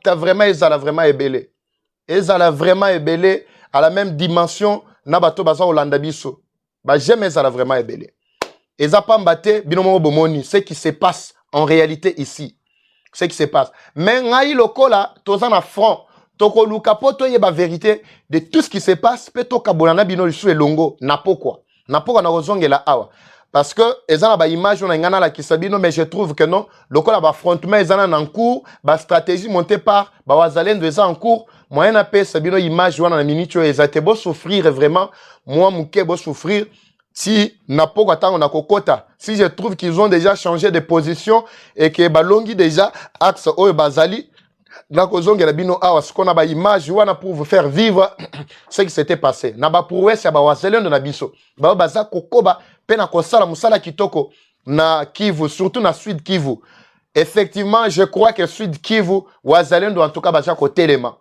Speaker 6: Vraiment, ezala vraiment ebele. Ezala vraiment ebele à la même dimension. Nabato baza Olanda biso. Ba j'aime ezala vraiment ebele. Ezapa mbate binomo bomoni. Ce qui se passe en réalité ici. Ce qui se passe. Mais ngai lokola tozan na front. Toko luka poto yeba vérité de tout ce qui se passe. Pe toka bolana bino lisu elongo. Na pourquoi? Na pourquoi na ozongela awa. parce que ezana ba image on a ngana la kisabino, mais je trouve que non, le col ba frontman ezana en cours, ba stratégie montée par ba wazalendo ezana en cours, moyen AP sabino image wana na minute ezate bo souffrir vraiment, moi muke bo souffrir si na poko tango na kokota, si je trouve qu'ils ont déjà changé de position et que balongi déjà axe oyo bazali na kozongela bino awa skona ba image wana pour vous faire vivre ce qui s'était passé na ba prouesse ya ba wazalendo na biso ba baza kokoba pe na kosala musala kitoko na Kivu, surtout na Sud Kivu. Effectivement, je crois que Sud Kivu wazalendo en tout cas baza ko telema,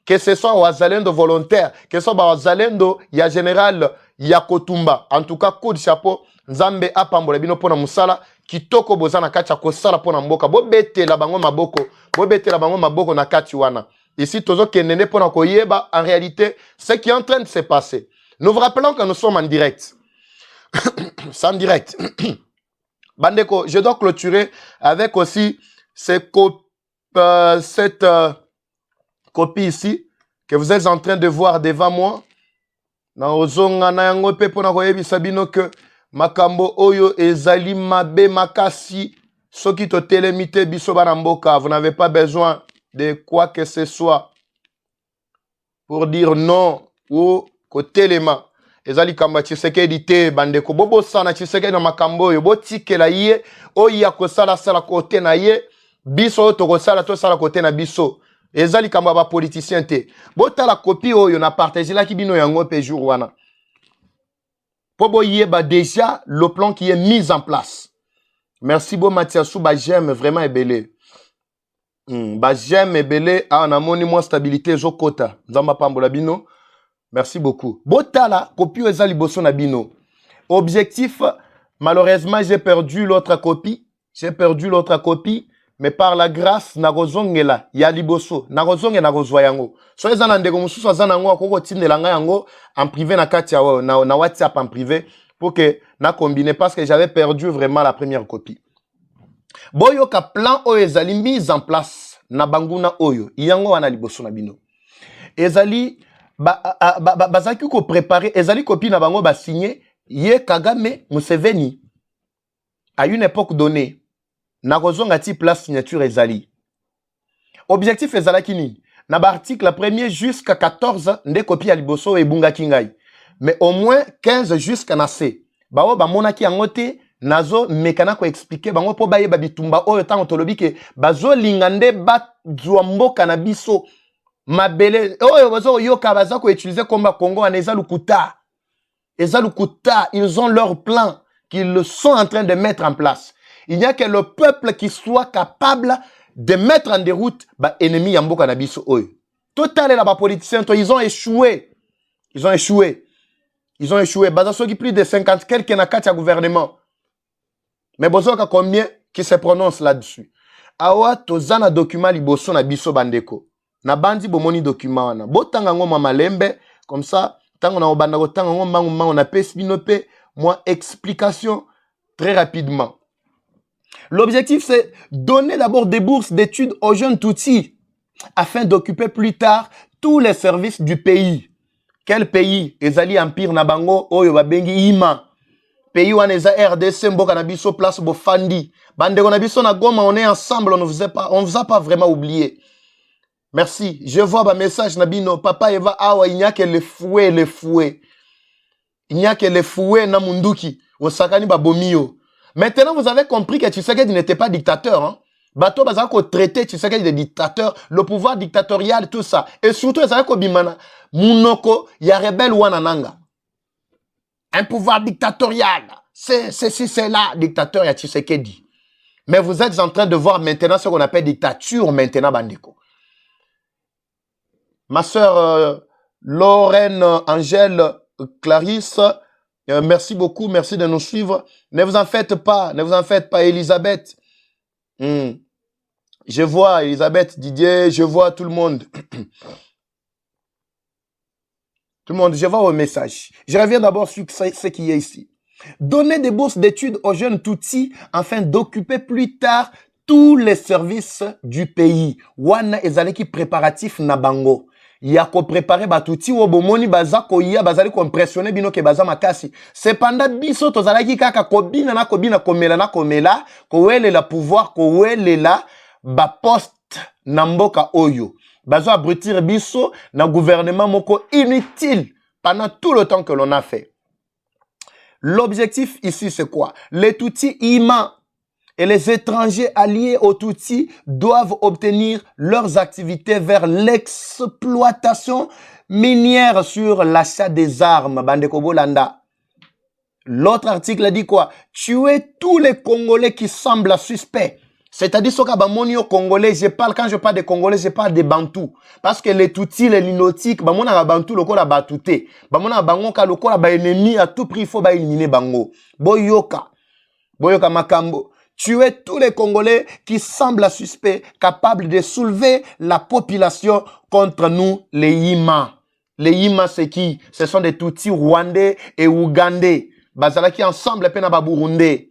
Speaker 6: que ce soit wazalendo volontaire, que ce soit wazalendo ya général ya Kotumba, en tout cas coup de chapeau Nzambe apambola bino pona musala kitoko bozana kati ya kosala pona mboka bo betela bango maboko na kati wana. Ici tozo kenene pona koyeba en réalité ce qui est en train de se passer. Nous vous rappelons que nous sommes en direct. C'est en direct. Bandeko, je dois clôturer avec aussi cette copie ici que vous êtes en train de voir devant moi. Na ozonga na yango pe pona koyebisa bino que makambo oyo ezali mabe makasi soki to telemite biso bana mboka, vous n'avez pas besoin de quoi que ce soit pour dire non ou kotelema. Ezali kamba Tshisekedi te bandeko bobo sana Tshisekedi na makambo oyo botikela ye oya kosala sala kote na ye biso to kosala to sala kote na biso. Ezali kamba ba politicien te. Bota la copie oyo na partager la ki bino yango pe jour wana. Pobo yeba déjà le plan qui est mis en place. Merci beaucoup Mathiasou, ba j'aime vraiment ebele. Ba j'aime ebele a na moni moi stabilité zokota. Nzamba pambola bino. Merci beaucoup. Botala copie ezali boso na bino. Objectif, malheureusement j'ai perdu l'autre copie. Mais par la grâce nakozongela ya liboso nakozonge nakozwa yango. So ezana ndeko mususu azana ngo akoko tindela nga yango en privé na kati ya na WhatsApp en privé pour que na combiner parce que j'avais perdu vraiment la première copie. Boyoka plan oyo ezali mise en place na banguna oyo yango wana liboso na bino. Ezali bazaki ko préparer ezali copie na bango ba signé ye Kagame Museveni à une époque donnée. Nakozonga ti place signature ezali. Objectif ezala kini. Na ba article 1er jusqu'à 14 nde copie ya liboso e bunga kingai. Mais au moins 15 jusqu'à na C. Bao ba monaki yango te nazo mekana ko expliquer bango po baye babitumba oyo tango tolobi ke bazo lingande ba zwa mboka na biso mabele oyo bazo yoka baza ko utiliser comme Congo en ezalukuta. Ezalukuta, ils ont leur plan qu'ils sont en train de mettre en place. Il n'y a que le peuple qui soit capable de mettre en déroute bah ennemi yamboka na biso oyo. Total là ba politiciens ils ont échoué. Baza soki plus de 50 quelques na kati ya gouvernement. Mais bozoka combien qui se prononce là-dessus. Awa tozana document liboso na biso bandeko. Na bandi bomoni document wana. Botanga ngoma malembe comme ça tango na obanda ko tango ngoma mango na pesi binope moi explication très rapidement. L'objectif, c'est donner d'abord des bourses d'études aux jeunes Tutsis afin d'occuper plus tard tous les services du pays. Quel pays? Ezali Empire Nabango, Oyo Babengi Ima. Pays où on est à RDC, Mboka Nabiso, place Bofandi. Bandeko Nabiso na Goma, on est ensemble, on ne vous a pas vraiment oublié. Merci. Je vois un message Nabino. Papa Eva Awa, il n'y a que les fouets. Il n'y a que les fouets na munduki. Osakani Babomio. Maintenant, vous avez compris que Tshisekedi n'était pas dictateur. Hein? Bato bazako traité Tshisekedi de dictateur, le pouvoir dictatorial, tout ça. Et surtout, bazako bimana, munoko, ya rebelle wanananga. Un pouvoir dictatorial. C'est là, dictateur ya Tshisekedi. Mais vous êtes en train de voir maintenant ce qu'on appelle dictature maintenant, bandeko. Ma sœur Lorraine Angèle Clarisse, merci beaucoup, merci de nous suivre. Ne vous en faites pas, Elisabeth. Je vois Elisabeth, Didier, je vois tout le monde. Tout le monde, je vois vos messages. Je reviens d'abord sur ce qui est ici. Donner des bourses d'études aux jeunes Tutsis afin d'occuper plus tard tous les services du pays. Wana ezaleki préparatif na bango. ya ko préparer batuti wo bomoni baza ko ya bazali ko impressionner bino ke baza makasi. Cependant biso tozalaki kaka kobina na komela ko wele la pouvoir ko wele la ba poste na mboka oyo. Bazo abrutir biso na gouvernement moko inutile pendant tout le temps que l'on a fait. L'objectif ici c'est quoi? Les Tutsis Ima et les étrangers alliés aux Tutsis doivent obtenir leurs activités vers l'exploitation minière sur l'achat des armes. Bandeko Bolanda. L'autre article dit quoi? Tuer tous les Congolais qui semblent suspects. C'est-à-dire, Congolais, quand je parle des Congolais, je parle des Bantous. Parce que les Tutsis, les Linotiques, Bamona Bantou, le Kola Batouté. Bamona Bangoka, le Kola ennemi, à tout prix, il faut éliminer Bango. Boyoka Makambo. Tuer tous les Congolais qui semblent suspects, capables de soulever la population contre nous, les Yima. Les Yima, c'est qui? Ce sont des Tutsis rwandais et ougandais. Bazalaki ensemble, Penaba Burundais.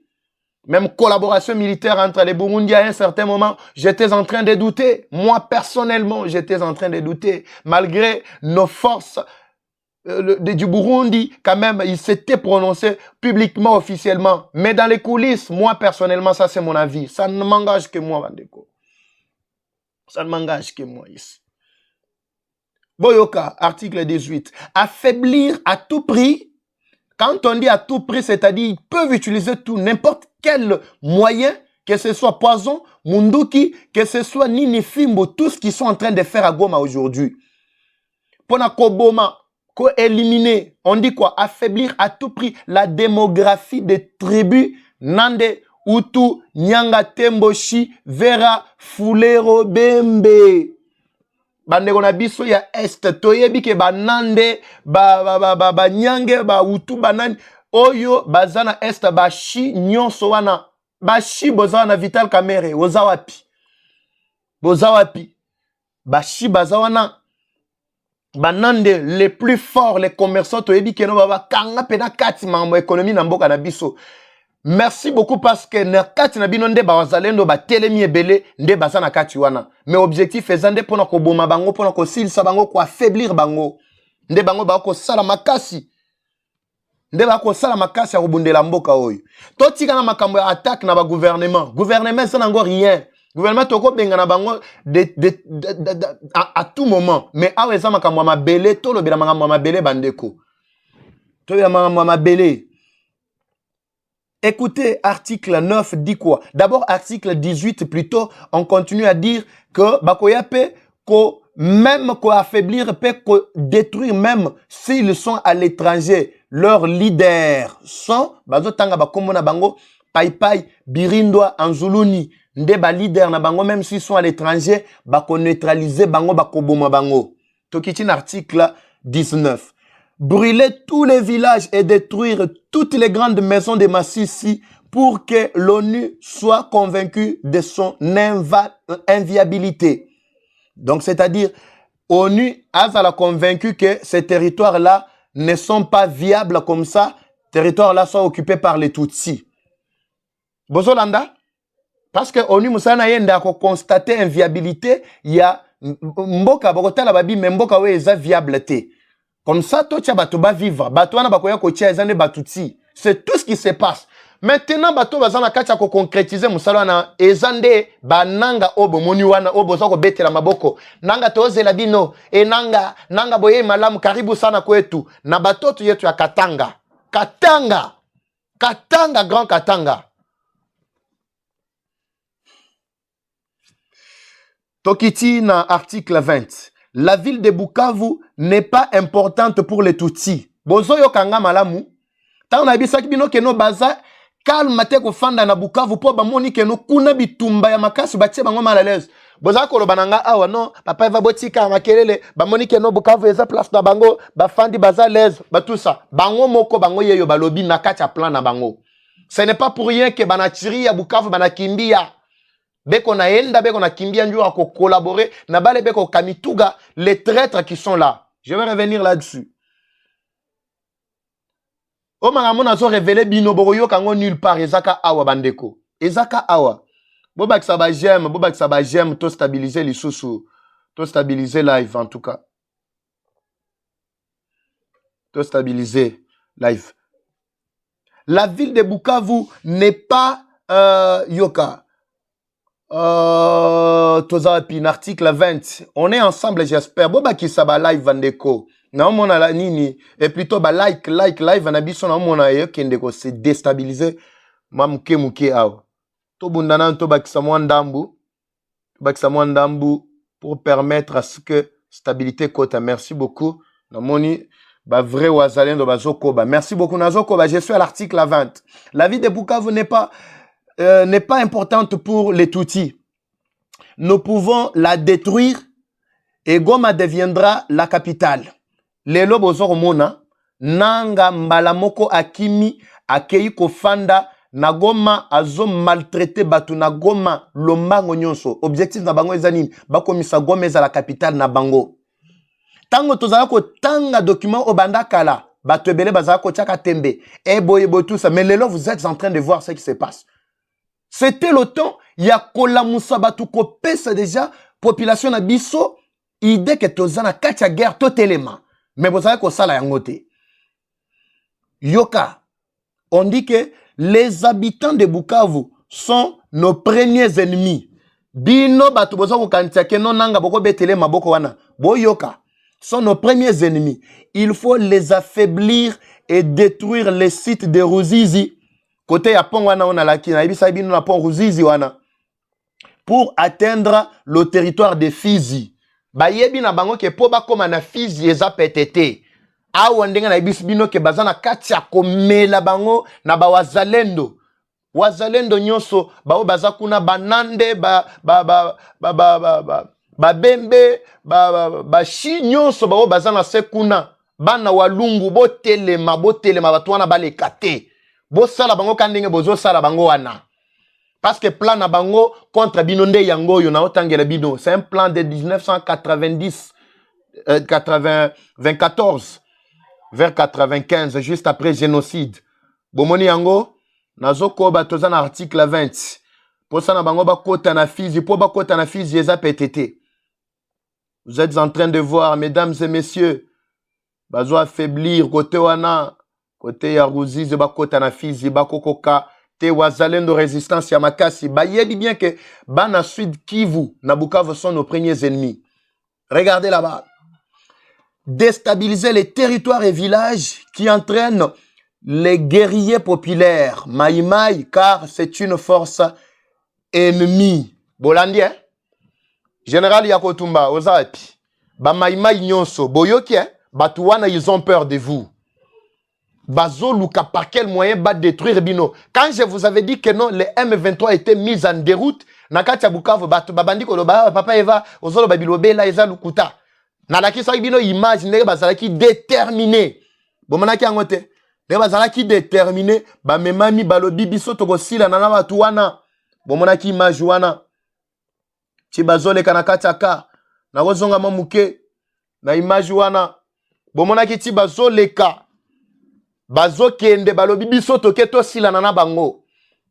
Speaker 6: Même collaboration militaire entre les Burundis à un certain moment, j'étais en train de douter. Moi, personnellement, j'étais en train de douter. Malgré nos forces du Burundi, quand même, il s'était prononcé publiquement, officiellement. Mais dans les coulisses, moi, personnellement, ça c'est mon avis. Ça ne m'engage que moi, Bandeko. Ça ne m'engage que moi ici. Boyoka, article 18. Affaiblir à tout prix. Quand on dit à tout prix, c'est-à-dire ils peuvent utiliser tout, n'importe quel moyen, que ce soit poison, munduki, que ce soit nini fimbo, tout ce qu'ils sont en train de faire à Goma aujourd'hui. Pour Koboma, éliminer, on dit quoi? Affaiblir à tout prix la démographie des tribus Nande, Hutu, Nyanga, Temboshi, Vera, Fulero, Bembe. Bandeko na biso ya est toyebi ke ba Nande ba Nyange ba Hutu banani oyo bazana est ba shi nyonso wana ba shi bozana Vital Kamerhe ozawapi ba shi bazawana ba Nande les plus forts les commerçants toyebi ke no ba kanga pena kati mambo économie na mboka na biso. Merci beaucoup parce que na kati na bino nde bazalendo ba telemi ebele nde bazana kati wana. Mais objectif ezande pona ko boma bango pona ko silsa bango ko affaiblir bango. Nde bango ba ko sala makasi. Nde ba ko sala makasi ya kobundela mboka oyo. To tika na makambo ya attaque na ba gouvernement. Gouvernement ça n'ango rien. Gouvernement toko benga na bango à tout moment. Mais awe za makambo ma belé to lo bela makambo ma belé bandeko. To bela makambo ma belé. Écoutez, article 9 dit quoi? D'abord, article 18 plutôt, on continue à dire que Bakoya peut même affaiblir, peut détruire même s'ils sont à l'étranger. Leurs leaders sont, Bazotanga Bakomona Bango, Pai Pai, Birindwa, Anzuluni, Ndeba leader na Bango, même s'ils sont à l'étranger, Bako neutraliser Bango, Bako Boma Bango. Tokitin article 19. Brûler tous les villages et détruire toutes les grandes maisons de Massissi pour que l'ONU soit convaincue de son inviabilité. Donc, c'est-à-dire, ONU a convaincu que ces territoires-là ne sont pas viables comme ça. Territoires-là sont occupés par les Tutsis. Bozolanda? Parce que ONU Moussana Yenda a constaté inviabilité, il y a Mboka, Bogota la Babi, mais Mboka ouais, est viabilité. Comme ça, tout le monde va vivre. C'est tout ce qui se passe. Maintenant, bato bazana kacha ko concrétiser musala na ezande bananga obo moni wana obo zako betela maboko nanga tozela bino nanga boye malamu karibu sana kwetu na batoto yetu ya Katanga Grand Katanga. Tokiti na article 20. La ville de Bukavu n'est pas importante pour les Tutsis. Bozoyo kanga malamu. Tant na bisaki bino keno baza calme te ko fanda na Bukavu po ba moni keno kuna bitumba ya makasi batie bango mal à l'aise. Boza ko lobananga awa non papa va botika makelele ba moni keno Bukavu eza place na bango ba fandi baza l'aise ba tout ça. Bango moko bango yeyo balobi na kati ya plan na bango. Ce n'est pas pour rien que banachiri ya Bukavu banakimbia. Beko na enda, beko na kimbia ndio ako collaborer na bale beko kamituga les traîtres qui sont là. Je vais revenir là-dessus. O mangamona zo révéler bino boroyo kango nulle part ezaka awa bandeko. Ezaka awa. Bobak ça ba j'aime to stabiliser les sous to stabiliser live en tout cas. To stabiliser live. La ville de Bukavu n'est pas Yoka. Tozapi, article 20. On est ensemble, j'espère. Boba qui saba live vandeko. Na mona la nini. Et plutôt ba like live anabiso na mona yo kendeko se déstabiliser. Mamuke muke ao. To bundana to bakisa mwandambu. Bakisa mwandambu pour permettre à ce que stabilité kota. Merci beaucoup. Na moni ba vrai wazalendo bazokoba. Merci beaucoup nazokoba. Je suis à l'article 20. La vie de Bukavu n'est pas importante pour les Tutsis. Nous pouvons la détruire et Goma deviendra la capitale. Lelo bozoro mona nanga mbalamoko akimi akei kofanda na Goma azo maltraité batu na Goma lombango nyonso. Objectif na bango ezanini bakomisa Goma eza la capitale na bango. Tango tozala ko tanga document obanda kala batu ebele bazala ko tiaka tembe et boye tout ça, mais lelo vous êtes en train de voir ce qui se passe. C'était le temps, il y a Kola Moussa Batu Kopesa déjà, population na biso, idée que tozana katia guerre totalement. Mais vous savez que ça la yangote. Yoka, on dit que les habitants de Bukavu sont nos premiers ennemis. Bino batu boza ko kantia ke non nanga boko betele maboko wana. Bo yoka sont nos premiers ennemis. Il faut les affaiblir et détruire les sites de Ruzizi. Côté ya pont wana on a la kina ibisa ibino na pont Ruzizi wana pour atteindre le territoire de Fizi. Ba yebi na bango ke po ba koma na Fizi eza PTT. Awa ndenga na ibisa bino ke bazana kati ya komela bango na ba wazalendo. Wazalendo nyonso ba baza kuna banande ba bembe ba shi nyonso ba bazana sekuna bana walungu botelema batu wana balekate. Bo sala bango kandenge bozo sala bango wana. Parce que plan na bango contre binonde yango yo na otangela bino. C'est un plan de 1990 94 vers 95 juste après génocide. Bomoni yango nazoko batoza na article 20. Pour ça na bango ba kota na Fizi, pour ba kota na Fizi eza PTT. Vous êtes en train de voir mesdames et messieurs bazo affaiblir côté wana. Côté ya Ruzizi bakota na Fizi bakokoka te wazalendo résistance ya makasi ba yebi bien que bana Sud Kivu na Bukavu sont nos premiers ennemis. Regardez là-bas. Déstabiliser les territoires et villages qui entraînent les guerriers populaires Maïmaï car c'est une force ennemie. Bolandi hein? Général Yakotumba ozapi ba Maïmaï nyonso boyoki hein? Batuwana ils ont peur de vous. Bazo Luka, par quel moyen va détruire Bino? Quand je vous avais dit que non, les M23 étaient mis en déroute, Nakatia Bukavu, Babandi Koloba, Papa Eva, Ozolo Babilobe, la Eza Lukuta. Nadaki sa Bino image, ne bazalaki déterminé. Bomanaki angote. Ne bazalaki déterminé, ba memami balobi biso tokosila nana batuwana. Bomanaki image wana. Ti bazole kanakatia ka. Na kozonga mamuke. Na image wana. Bomanaki ti bazole ka. Bazo kende balobi biso toke to sila nana bango.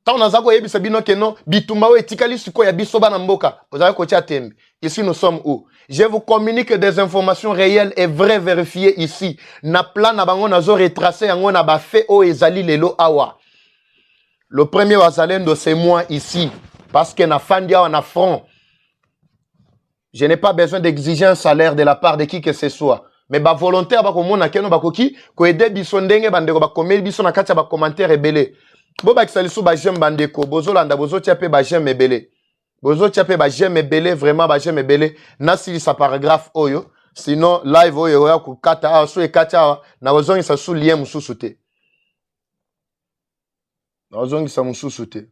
Speaker 6: Ta on azako yebisa bino keno bitumba o etikali siko ya biso bana mboka. Ozako kotia tembe. Ici nous sommes où? Je vous communique des informations réelles et vraies vérifiées ici. Na plan na bango nazo retracer yango na ba fait o ezali lelo awa. Le premier wazalendo c'est moi ici parce que na fandia na front. Je n'ai pas besoin d'exiger un salaire de la part de qui que ce soit. Mais ba volontaire ba komona keno ba koki ko aider biso ndenge bandeko ba komeli biso na kati ba commentaire ebele. Bo ba kisalisu ba j'aime bandeko bozo landa bozo tiape ba j'aime ebele. Bozo tiape ba j'aime ebele vraiment ba j'aime ebele na sili sa paragraphe oyo sinon live oyo ya ku kata so e kata na bozongi sa su lien mususu te. Na bozongi sa mususu te.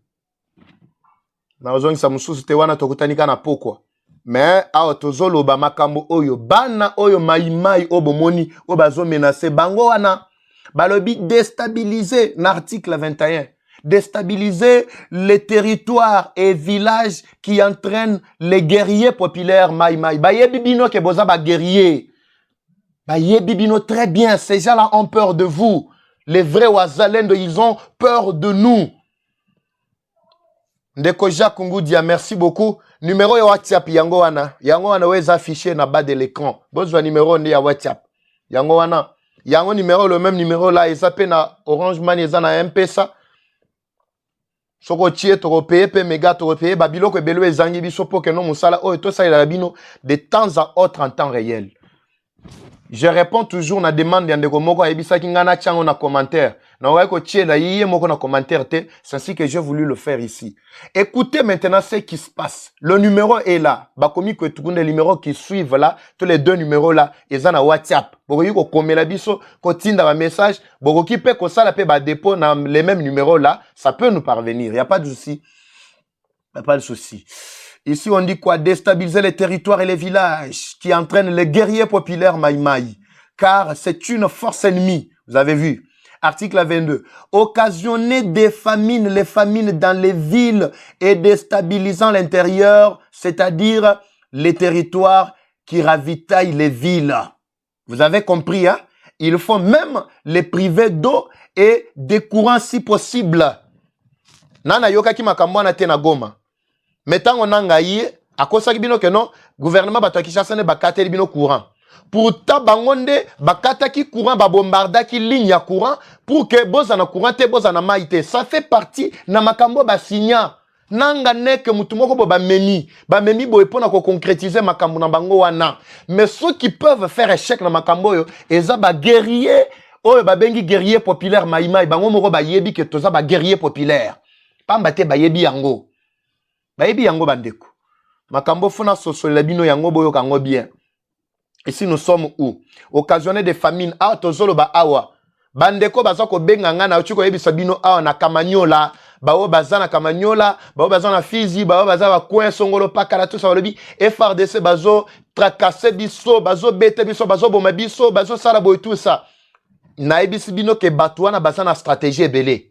Speaker 6: Na bozongi sa mususu te wana tokutanika na pokwa. Mais awa tozolo ba makambo oyo bana oyo maimai obomoni obazo menacer bango wana balobi déstabiliser l'article 21 déstabiliser les territoires et villages qui entraînent les guerriers populaires maimai bayebi bino ke boza ba guerrier bayebi bino très bien ces gens-là ont peur de vous les vrais wazalendo ils ont peur de nous. Ndeko Jacques Ngudia merci beaucoup. Numéro ya WhatsApp yango wana weza affiché na bas de l'écran. Bozwa numéro ndi ya WhatsApp. Yango wana Il y a un numéro, le même numéro là, il s'appelle Orange Man, il y a un M-Pesa. Soko tie to payer pe méga to payer babilo ko belo ezangi biso pour que non musala o to ça il a bino de temps à autre en temps réel. Je réponds toujours na demande yandeko moko ayebisa ki ngana chango na commentaire. Na wa ko tie la yiye moko na commentaire te, c'est ainsi que j'ai voulu le faire ici. Écoutez maintenant ce qui se passe. Le numéro est là. Bakomi ko tukunde les numéros qui suivent là, tous les deux numéros là, ils ont na WhatsApp. Bokoki ko komela biso ko tinda ba message, bokoki pe ko sala pe ba dépôt na les mêmes numéros là, ça peut nous parvenir. Il y a pas de souci. Il y a pas de souci. Ici, on dit quoi? Déstabiliser les territoires et les villages qui entraînent les guerriers populaires Maïmaï. Car c'est une force ennemie. Vous avez vu. Article 22. Occasionner des famines, les famines dans les villes et déstabilisant l'intérieur, c'est-à-dire les territoires qui ravitaillent les villes. Vous avez compris, hein? Il faut même les priver d'eau et des courants si possible. Nana yoka ki makambo na tena Goma. Mettons on a à cause de bino que non, gouvernement bato Kinshasa ne bakate bino courant. Pourtant bangonde bakata ki courant ba bombarda ki ligne ya courant pour que bozana courant te bozana maïté. Ça fait partie na makambo ba signa. Nanga nek mutu moko ba memi bo epona ko concrétiser makambo na bango wana. Mais ceux qui peuvent faire échec na makambo yo eza ba guerrier oyo ba bengi guerrier populaire maïmaï bango moko ba yebi que toza ba guerrier populaire. Pamba te ba yebi yango. Bayebi yango bandeko. Makambo funa sosole bino yango boyo kango bien. Ici nous sommes où? Occasionner des famines. Ah tozolo ba awa. Bandeko bazako benga ngana uchiko yebi sabino awa na Kamanyola. Bao bazana Kamanyola, bao bazana Fizi, bao bazana coin songolo pakala tout ça lobi. FRDC bazo tracasser biso, bazo bete biso, bazo boma biso, bazo sala boy tout ça. Na yebi sibino ke batouana bazana stratégie ebele.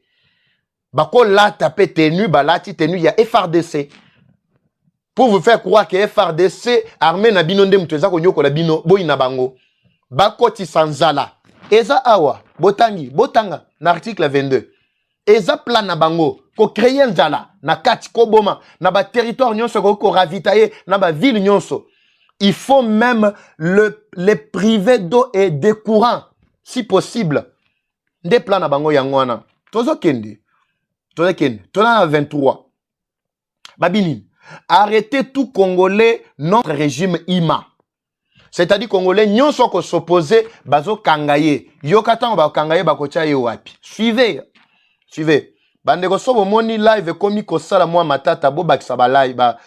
Speaker 6: Bako la tapé tenu, balati tenu, il y a FRDC. Pour vous faire croire que FRDC, armée na bino nde muteza ko nyoko la bino, boy na bango. Bako tisanzala. Eza awa, botanga, na article 22. Eza plan na bango, ko créer nzala, na kati ko boma, na ba territoire nyonso ko ravitailler, na ba ville nyonso. Il faut même les priver d'eau et de courant, si possible. Nde plan na bango yangwana. Tozo kende. Tona 23. Babini, arrêtez tout Congolais, notre régime IMA. C'est-à-dire Congolais, nous sommes s'opposer, bazo kangaye. Yokatan ba kangaye bakocha ye wapi. Suivez. Bandeko sobo moni live komi ko sala moi matata bo bakisa ba like ba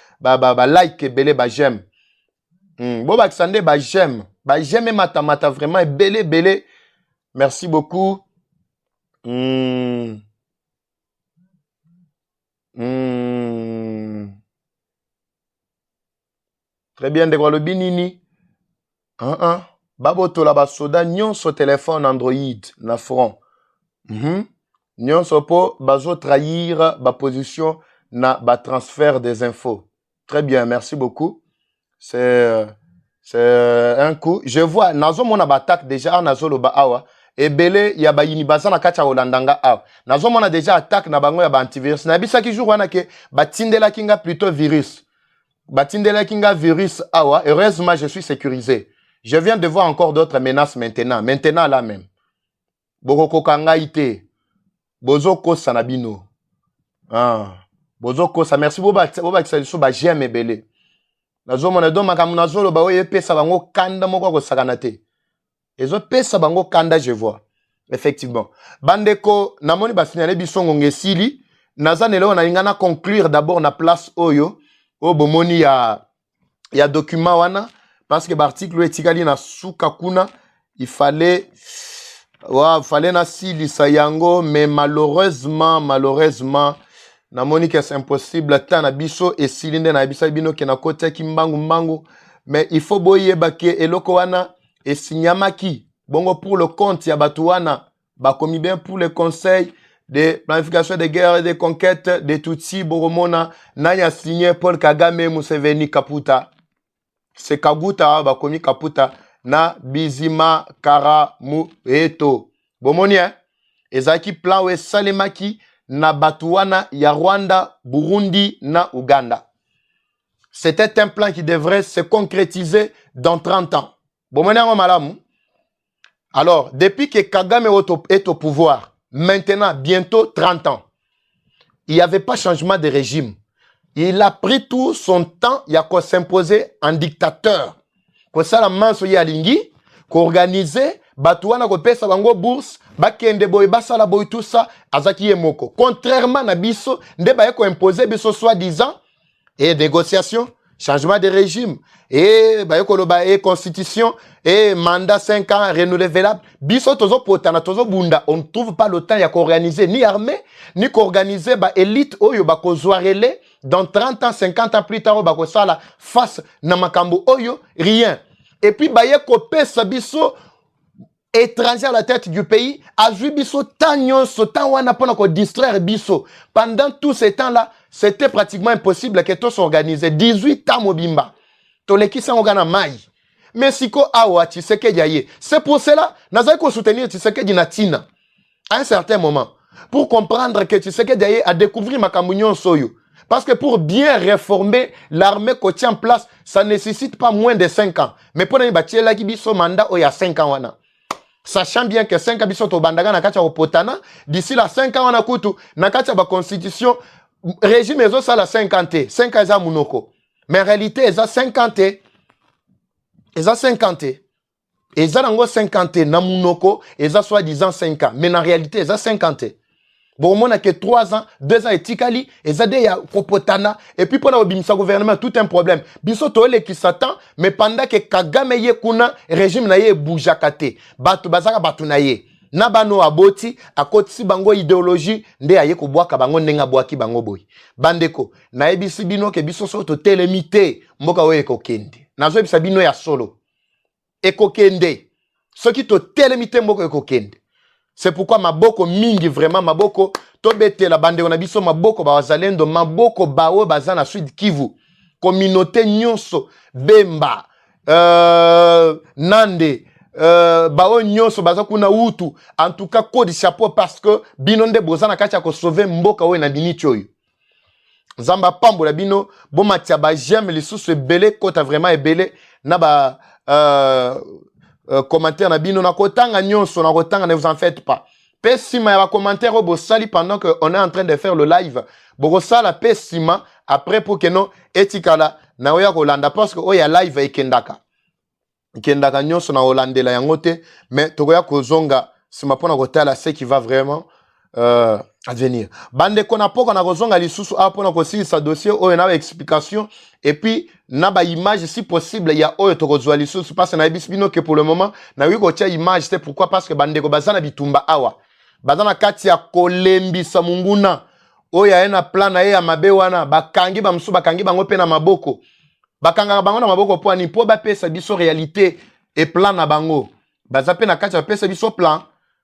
Speaker 6: like belé ba j'aime. Bo bakisa nde ba j'aime. Ba j'aime mata vraiment belé. Merci beaucoup. Très bien, de quoi le binini. Baboto la basoda nyon so téléphone Android na front. Nyon so po bazo trahir ba position na ba transfert des infos. Très bien, merci beaucoup. C'est un coup. Je vois nazo mona batak déjà nazo lo ba awa. Ebele ya ba yinibasa na kacha olandanga awa. Nazo mona déjà attaque na bango ya ba antivirus. Na bisa ki jour wana ke batindela kinga plutôt virus. Batindela kinga virus awa. Heureusement je suis sécurisé. Je viens de voir encore d'autres menaces maintenant. Maintenant là même. Boko kanga ite. Bozo ko sanabino. Bozo ko sa merci boba kisalisuo ba j'aime ebele. Nazo mona do makamu nazo lo ba oye pesa bango kanda moko ko sakanate. Ezo pesa bango kanda je vois. Effectivement. Bandeko namoni ba signaler bisongo ngesili. Nazanelo na ingana conclure d'abord na place oyo. O bomoni ya document wana. Parce que l'article etikali na sukakuna. Il fallait na sili sayango. Mais malheureusement. Namoni que c'est impossible. Tana biso et silinde na bisa bino ke na kote ki mbangu. Mais il faut boye bake eloko wana. Et signamaki, bongo pour le compte, ya batouana, bakomi bien pour le conseil de planification de guerre et de conquête de Tutsi, Boromona, Naya signé Paul Kagame, Museveni, Kaputa. C'est Kaguta, bakomi Kaputa, na Bizima, Kara, Mu, Eto. Bomoni, hein? Ezaki plan we salemaki, na batouana, ya Rwanda, Burundi, na Uganda. C'était un plan qui devrait se concrétiser dans 30 ans. Bon, maintenant, malamu. Alors, depuis que Kagame est au pouvoir, maintenant, bientôt 30 ans, il n'y avait pas changement de régime. Il a pris tout son temps, il a qu'à s'imposer en dictateur. Pour ça, la manso y a lingi, qu'organiser, batouana ko pesa bango bourse, bakende boy basala boy tout ça, azaki yemoko. Contrairement à biso, nde ba ko imposer biso soi-disant et négociation, changement de régime et ba ko loba et constitution et mandat 5 ans renouvelable. Biso tozo potana tozo bunda, on ne trouve pas le temps ya ko organiser ni armée, ni ko organiser ba élite oyo ba ko zoarele dans 30 ans, 50 ans plus tard ba ko sala face na makambo oyo, rien. Et puis ba ko pesa biso étranger à la tête du pays, a vu biso tanyon so tan wana pona ko distraire biso. Pendant tout ce temps-là, c'était pratiquement impossible que tout s'organise. 18 ans mobimba. Toleki sa ngana mai. Mais siko awa Tshisekedi aye. C'est pour cela, nazali ko soutenir Tshisekedi na tina. À un certain moment, pour comprendre que Tshisekedi aye a découvert makambo nyonso yo. Parce que pour bien réformer l'armée qu'on tient en place, ça ne nécessite pas moins de 5 ans. Mais pour nous bâtir la biso mandat il y a 5 ans wana. Sachant bien que 5 ans biso to bandaga na kacha opotana, d'ici la 5 ans wana kutu na kacha ba constitution régime ezo ça la 50. 5 ans za munoko. Mais en réalité eza 50. Eza 50. Eza nango 50 na munoko, eza soi-disant 5 ans. Mais en réalité eza 50. Bon, on a que 3 ans, 2 ans et tikali, et ça ya kopotana, et puis pendant le gouvernement, tout un problème. Biso toele qui s'attend, mais pendant que Kagame ye kuna, régime na ye boujakate, batu bazaka batu na ye. Nabano aboti, a kotisi bango idéologie, nde aye ko boaka bango nenga boaki bango boy. Bandeko, na ebisi bino ke biso soto telemite, mboka we ekokende. Nazo ebisa bino ya solo. Ekokende. Ce qui to telemite mboka ekokende. C'est pourquoi maboko mingi vraiment maboko tobete la bande on a biso maboko ba wazalendo maboko bawe bazana Sud Kivu communauté nyonso Bemba Nande bawe nyonso baza kuna utu en tout cas code chapeau parce que binonde bozana kacha ko sauver mboka we na dini choyo Zamba pambola bino bo matia ba j'aime les sous belé kota vraiment ebelé na ba commentaire na bino na kotanga nyonso na kotanga ne vous en faites pas. Pessima ya commentaire au sali pendant que on est en train de faire le live. Boko sala pessima après pour que non etikala na oya kolanda parce que oya live ekendaka. Ekendaka nyonso na holandela yangote mais tokoya kozonga sima pona kotala ce qui va vraiment advenir. Bande kona poko na kozonga lisusu a pona kosi sa dossier oyo na explication et puis na ba image si possible ya oyo tokozwa lisusu parce na bisbino que pour le moment na wiko tia image c'est pourquoi parce que bande ko bazana bitumba awa bazana kati ya kolembisa munguna oyo ena plan na ye ya mabe wana bakangi ba msu bakangi bango pe na maboko bakanga bango na maboko po ani po ba pesa biso réalité et plan na bango bazape na kati ya pesa biso plan.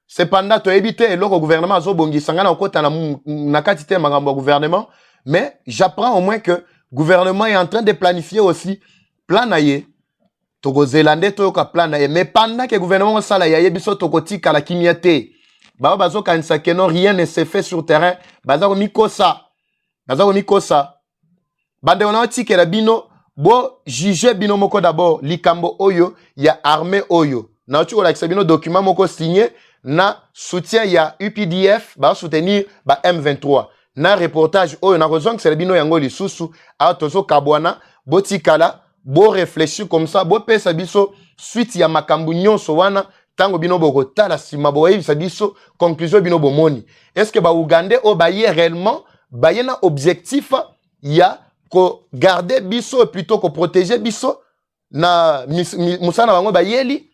Speaker 6: Cependant, tu as évité le gouvernement a zobongi sangana okota na katite magambo gouvernement, mais j'apprends au moins que le gouvernement est en train de planifier aussi plan naye Togo Zélande toka plan naye mais pendant que le gouvernement sala ya yebiso tokotika la kimiate ba bazo kanisa que non rien ne se fait sur terrain bazako mikosa bande on a tika la bino bo juger bino moko d'abord likambo oyo ya armée oyo na tu la bino document moko signé na soutien ya UPDF ba soutenir ba M23 na reportage oyo na kozong selebino yango lisusu a tozo kabwana botikala bo réfléchir comme ça bo pesa biso suite ya makambu nyonso wana tango bino boko tala sima bo yebisa biso conclusion bino bomoni est-ce que ba Ougandais o ba yé réellement ba yena objectif ya ko garder biso plutôt que protéger biso na musana bango ba yeli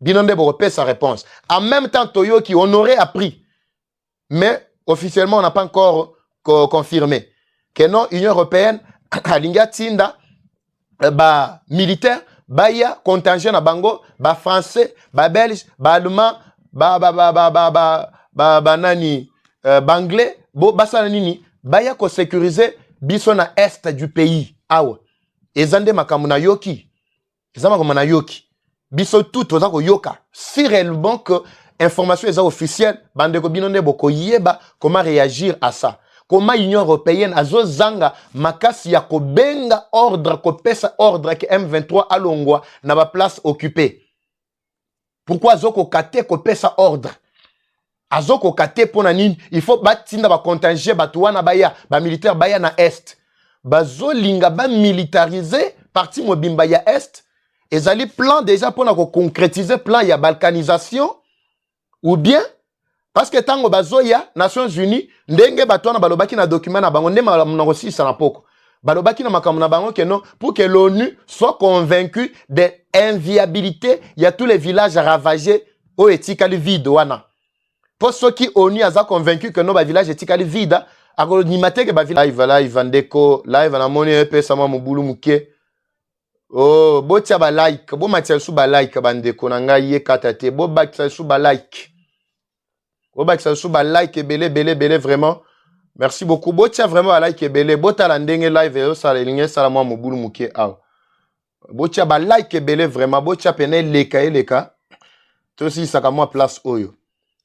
Speaker 6: Binonde Boropé sa réponse. En même temps, Toyo qui on aurait appris. Mais officiellement, on n'a pas encore confirmé. Que non, Union Européenne, Alinga Tinda, ba militaire, ba ya contingent na bango, ba français, ba belge, ba allemand, ba nani, banglais, ba sa nini, ba ya ko sécuriser biso na est du pays. Awa. Ezande makamuna yoki. Ezama komana yoki. Biso tout aux yoka. Si réellement que information est officielle, bande ko binonde boko yeba comment réagir à ça. Comment l'Union européenne a zanga makasi ya ko benga ordre ko pesa ordre que M23 alongwa na ba place occupée. pourquoi azoko kate ko pesa ordre azoko kate pona nini il faut batinda ba contingent batuana baya ba militaire baya na est bazo linga ba militariser parti mobimba ya est ezali plan déjà pona ko concrétiser plan ya balkanisation ou bien parce que tango bazo ya Nations Unies ndenge batuana balobaki na document na bango ndema na kosisa na poko balobaki na makambo na bango que non pour que l'ONU soit convaincue de inviabilité il y a tous les villages ravagés au etikali vide wana pour ceux qui ONU a convaincu que non ba village etikali vide ako nimate ke ba village live ndeko live na moni epe sama mobulu muke oh botia ba like bo matia su ba like bandeko na ngai ye katate bo bakisa su ba like bo bakisa su ba like belé vraiment. Merci beaucoup. Botia vraiment à like belé. Bota la ndenge live et ça les lignes ça la moi mobulu muke ah. Botia ba like belé vraiment. Botia pene leka. Tout aussi ça comme moi place oyo.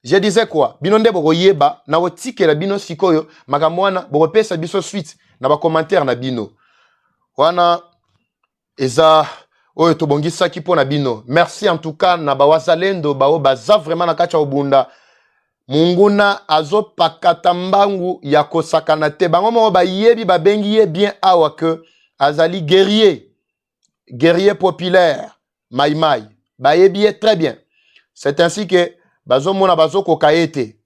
Speaker 6: Je disais quoi? Bino nde boko yeba na otike la bino sikoyo makamwana boko pesa biso suite na ba commentaire na bino. Wana eza oyo tobongisa ki pona bino. Merci en tout cas na ba wazalendo bao baza vraiment na kacha obunda. Munguna azo pakata mbangu ya kosakana te bango mo ba yebi ba bengi ye bien awa que azali guerrier populaire maïmaï ba yebi très bien. C'est ainsi que bazo mona bazo kokaete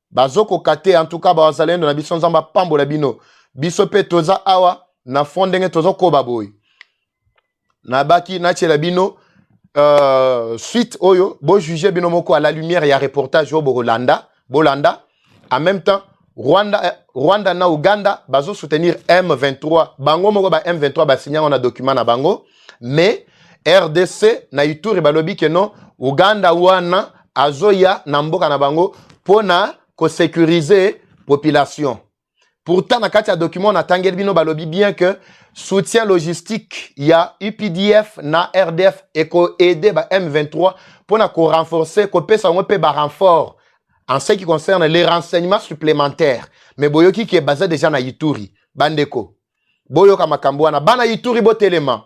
Speaker 6: bazo kokate en tout cas ba wazalendo na biso nzamba pambo la bino biso pe toza awa na fondenge tozo ko baboy na baki na chela bino suite oyo bo juger bino moko à la lumière ya reportage au Bolanda en même temps Rwanda na Uganda bazo soutenir M23 bango moko ba M23 ba signer on a document na bango mais RDC na Ituri balobi que non Uganda wana azoya na mboka na bango pona ko sécuriser population. Pourtant na kati ya document na tangel bino balobi bien que soutien logistique ya UPDF na RDF et ko aider ba M23 pona ko renforcer ko pesa ngo pe ba renfort en ce qui concerne les renseignements supplémentaires. Mais boyoki qui est basé déjà na Ituri bandeko boyoka makambo wana bana Ituri botelema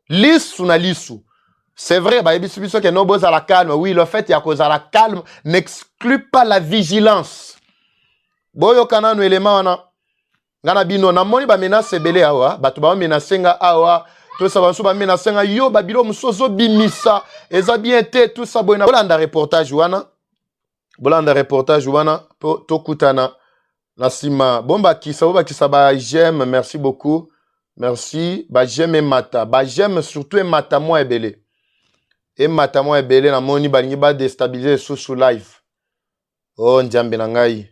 Speaker 6: lisu na lisu. C'est vrai, bah, que non, à la calme. Oui, le fait, il y a cause à la calme, n'exclut pas la vigilance. Boyo kana no élément na ngana bino na moni ba menace belé awa, ba to ba menace nga awa, to sa ba so ba menace nga yo ba bilo musozo bimisa, eza bien te tout ça boina. Bolanda reportage wana, to kutana na sima. Bomba kisa ba j'aime, merci beaucoup. Merci, ba j'aime mata, ba j'aime surtout mata moi ebele. Et matamo ebele na moni balingi ba déstabiliser sous live. Oh njambe na ngai.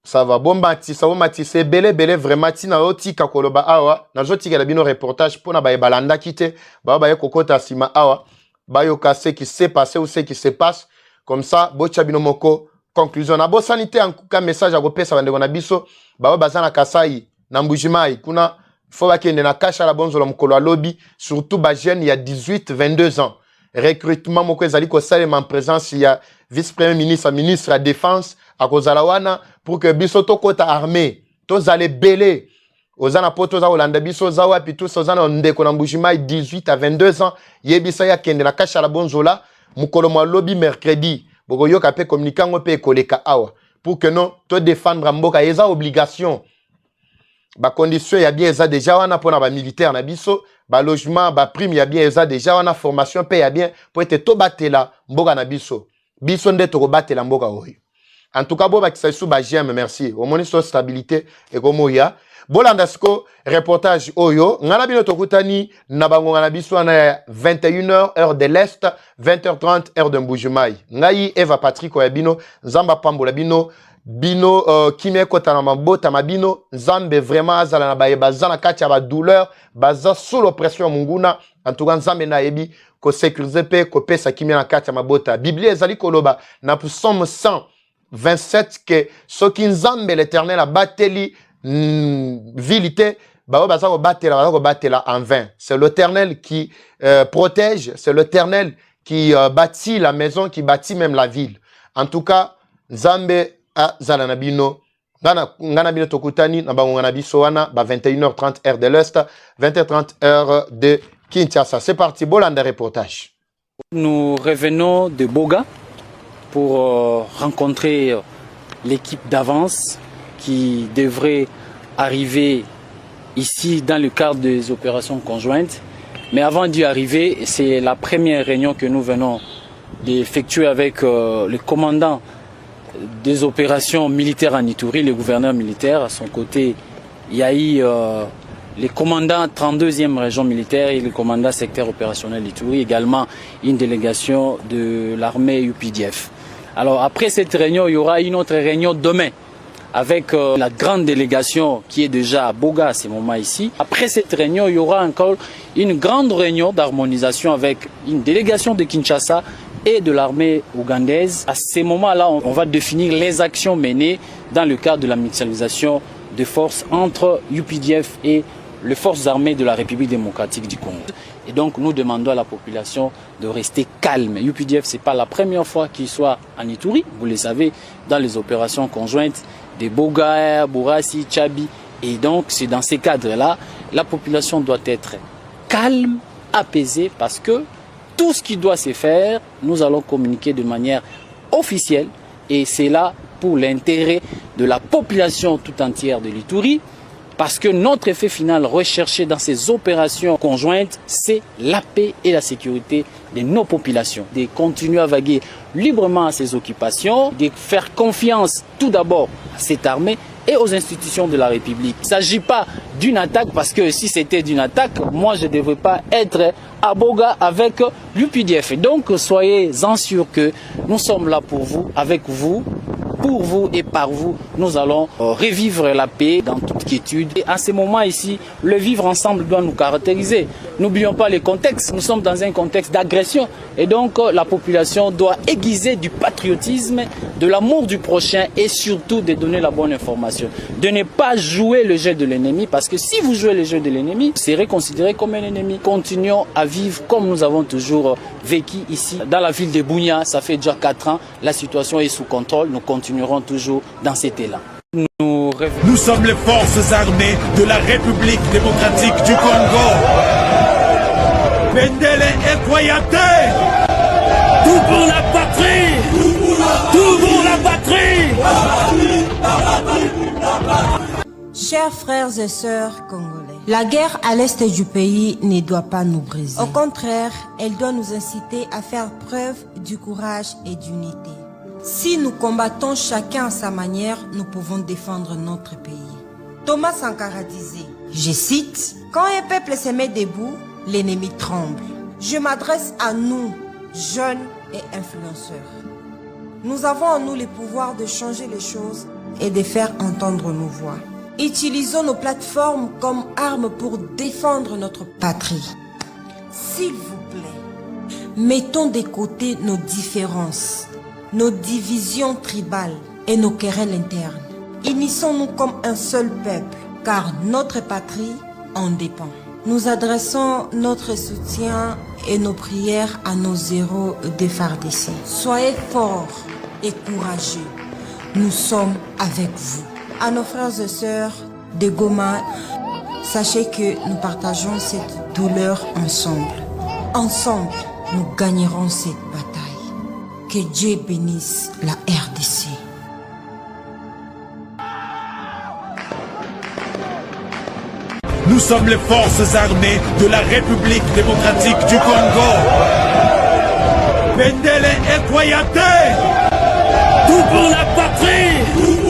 Speaker 6: Ça va bomba ti c'est belé vraiment tina otika koloba awa na zotika la bino reportage pona ba balanda kite ba kokota sima awa ba yoka ce qui s'est passé ou ce qui se passe comme ça bocha bino moko conclusion na bo sanité en cas message à kopesa bande na biso ba bazana Kasai na Mbujimai kuna faut qu'il y ait na bonzo mukolo lobby surtout ba jeune il y a 18-22 ans recrutement moko ezali ko salema en présence il y a vice-premier ministre ministre de la défense à kozalawana pour que biso to kota armée to zale belé ozana poto za Holanda biso za wapi tous ozana ndeko na Mbujimai 18 à 22 ans yebisa ya kende na kasha la bonzo la mukolo mo lobby mercredi boko yoka pe communiquant pe koleka awa pour que non to défendre mboka eza obligation. Ba condition ya bien eza déjà wana pona ba militaire na biso ba logement ba prime ya bien eza déjà wana formation pe ya bien pour être to batela mboka na biso nde to ko batela mboka oyo. En tout cas bo ba kisasu ba j'aime merci au moins so stabilité et comme ya bolanda sko reportage oyo ngana bino to kutani na bango na biso na 21h heure de l'est 20h30 heure de Mbujimai ngai Eva Patrick Oyabino nzamba pambola bino kimé kota na mabota mabino nzambe vraiment azala na bayeba zana kati ya ba douleur baza sous l'oppression munguna en tout cas nzambe na yebi ko sécuriser pe ko pesa kimé na kati ya mabota Biblia ezali koloba na psaume 127 que soki nzambe l'Éternel a bateli vilité baza ko batela en vain. C'est l'Éternel qui protège, c'est l'Éternel qui bâtit la maison, qui bâtit même la ville. En tout cas nzambe a zalana bino ngana bino tokutani na bango ngana biso wana ba 21h30 heure de l'est 20h30 heure de Kinshasa. C'est parti bolanda reportage.
Speaker 10: Nous revenons de Boga pour rencontrer l'équipe d'avance qui devrait arriver ici dans le cadre des opérations conjointes. Mais avant d'y arriver, c'est la première réunion que nous venons d'effectuer avec le commandant des opérations militaires en Ituri, le gouverneur militaire. À son côté, il y a eu les commandants 32e région militaire et le commandant secteur opérationnel d'Ituri, également une délégation de l'armée UPDF. Alors après cette réunion, il y aura une autre réunion demain avec la grande délégation qui est déjà à Boga à ce moment ici. Après cette réunion, il y aura encore une grande réunion d'harmonisation avec une délégation de Kinshasa et de l'armée ougandaise. À ce moment-là, on va définir les actions menées dans le cadre de la mutualisation de forces entre UPDF et les forces armées de la République démocratique du Congo. Et donc nous demandons à la population de rester calme. UPDF, ce n'est pas la première fois qu'il soit en Ituri. Vous le savez, dans les opérations conjointes de Boga, Bourassi, Tchabi. Et donc c'est dans ces cadres-là, la population doit être calme, apaisée, parce que tout ce qui doit se faire, nous allons communiquer de manière officielle. Et c'est là pour l'intérêt de la population tout entière de l'Ituri. Parce que notre effet final recherché dans ces opérations conjointes, c'est la paix et la sécurité de nos populations. De continuer à vaguer librement à ces occupations, de faire confiance tout d'abord à cette armée et aux institutions de la République. Il ne s'agit pas d'une attaque, parce que si c'était d'une attaque, moi je ne devrais pas être à Boga avec l'UPDF. Donc soyez-en sûrs que nous sommes là pour vous, avec vous, pour vous et par vous. Nous allons revivre la paix dans toute quiétude. Et à ce moment ici, le vivre ensemble doit nous caractériser. N'oublions pas le contexte. Nous sommes dans un contexte d'agression. Et donc la population doit aiguiser du patriotisme, de l'amour du prochain et surtout de donner la bonne information. De ne pas jouer le jeu de l'ennemi, parce que si vous jouez le jeu de l'ennemi, vous serez considéré comme un ennemi. Continuons à vivre comme nous avons toujours vécu ici dans la ville de Bunia. Ça fait déjà 4 ans. La situation est sous contrôle. Nous continuerons toujours dans cet élan.
Speaker 1: Nous sommes les forces armées de la République démocratique du Congo. Pendele et Koyate, tout pour la patrie, tout pour la patrie.
Speaker 2: Chers frères et sœurs congolais, la guerre à l'est du pays ne doit pas nous briser. Au contraire, elle doit nous inciter à faire preuve du courage et d'unité. Si nous combattons chacun à sa manière, nous pouvons défendre notre pays. Thomas Sankara disait, je cite, « Quand un peuple se met debout, l'ennemi tremble. » Je m'adresse à nous, jeunes et influenceurs. Nous avons en nous le pouvoir de changer les choses et de faire entendre nos voix. Utilisons nos plateformes comme armes pour défendre notre patrie. S'il vous plaît, mettons de côté nos différences, nos divisions tribales et nos querelles internes. Unissons-nous comme un seul peuple, car notre patrie en dépend. Nous adressons notre soutien et nos prières à nos héros de FARDC. Soyez forts et courageux. Nous sommes avec vous. À nos frères et sœurs de Goma, sachez que nous partageons cette douleur ensemble. Ensemble, nous gagnerons cette bataille. Que Dieu bénisse la RDC.
Speaker 1: Nous sommes les forces armées de la République démocratique du Congo. Pendele et Koyate, tout pour la patrie.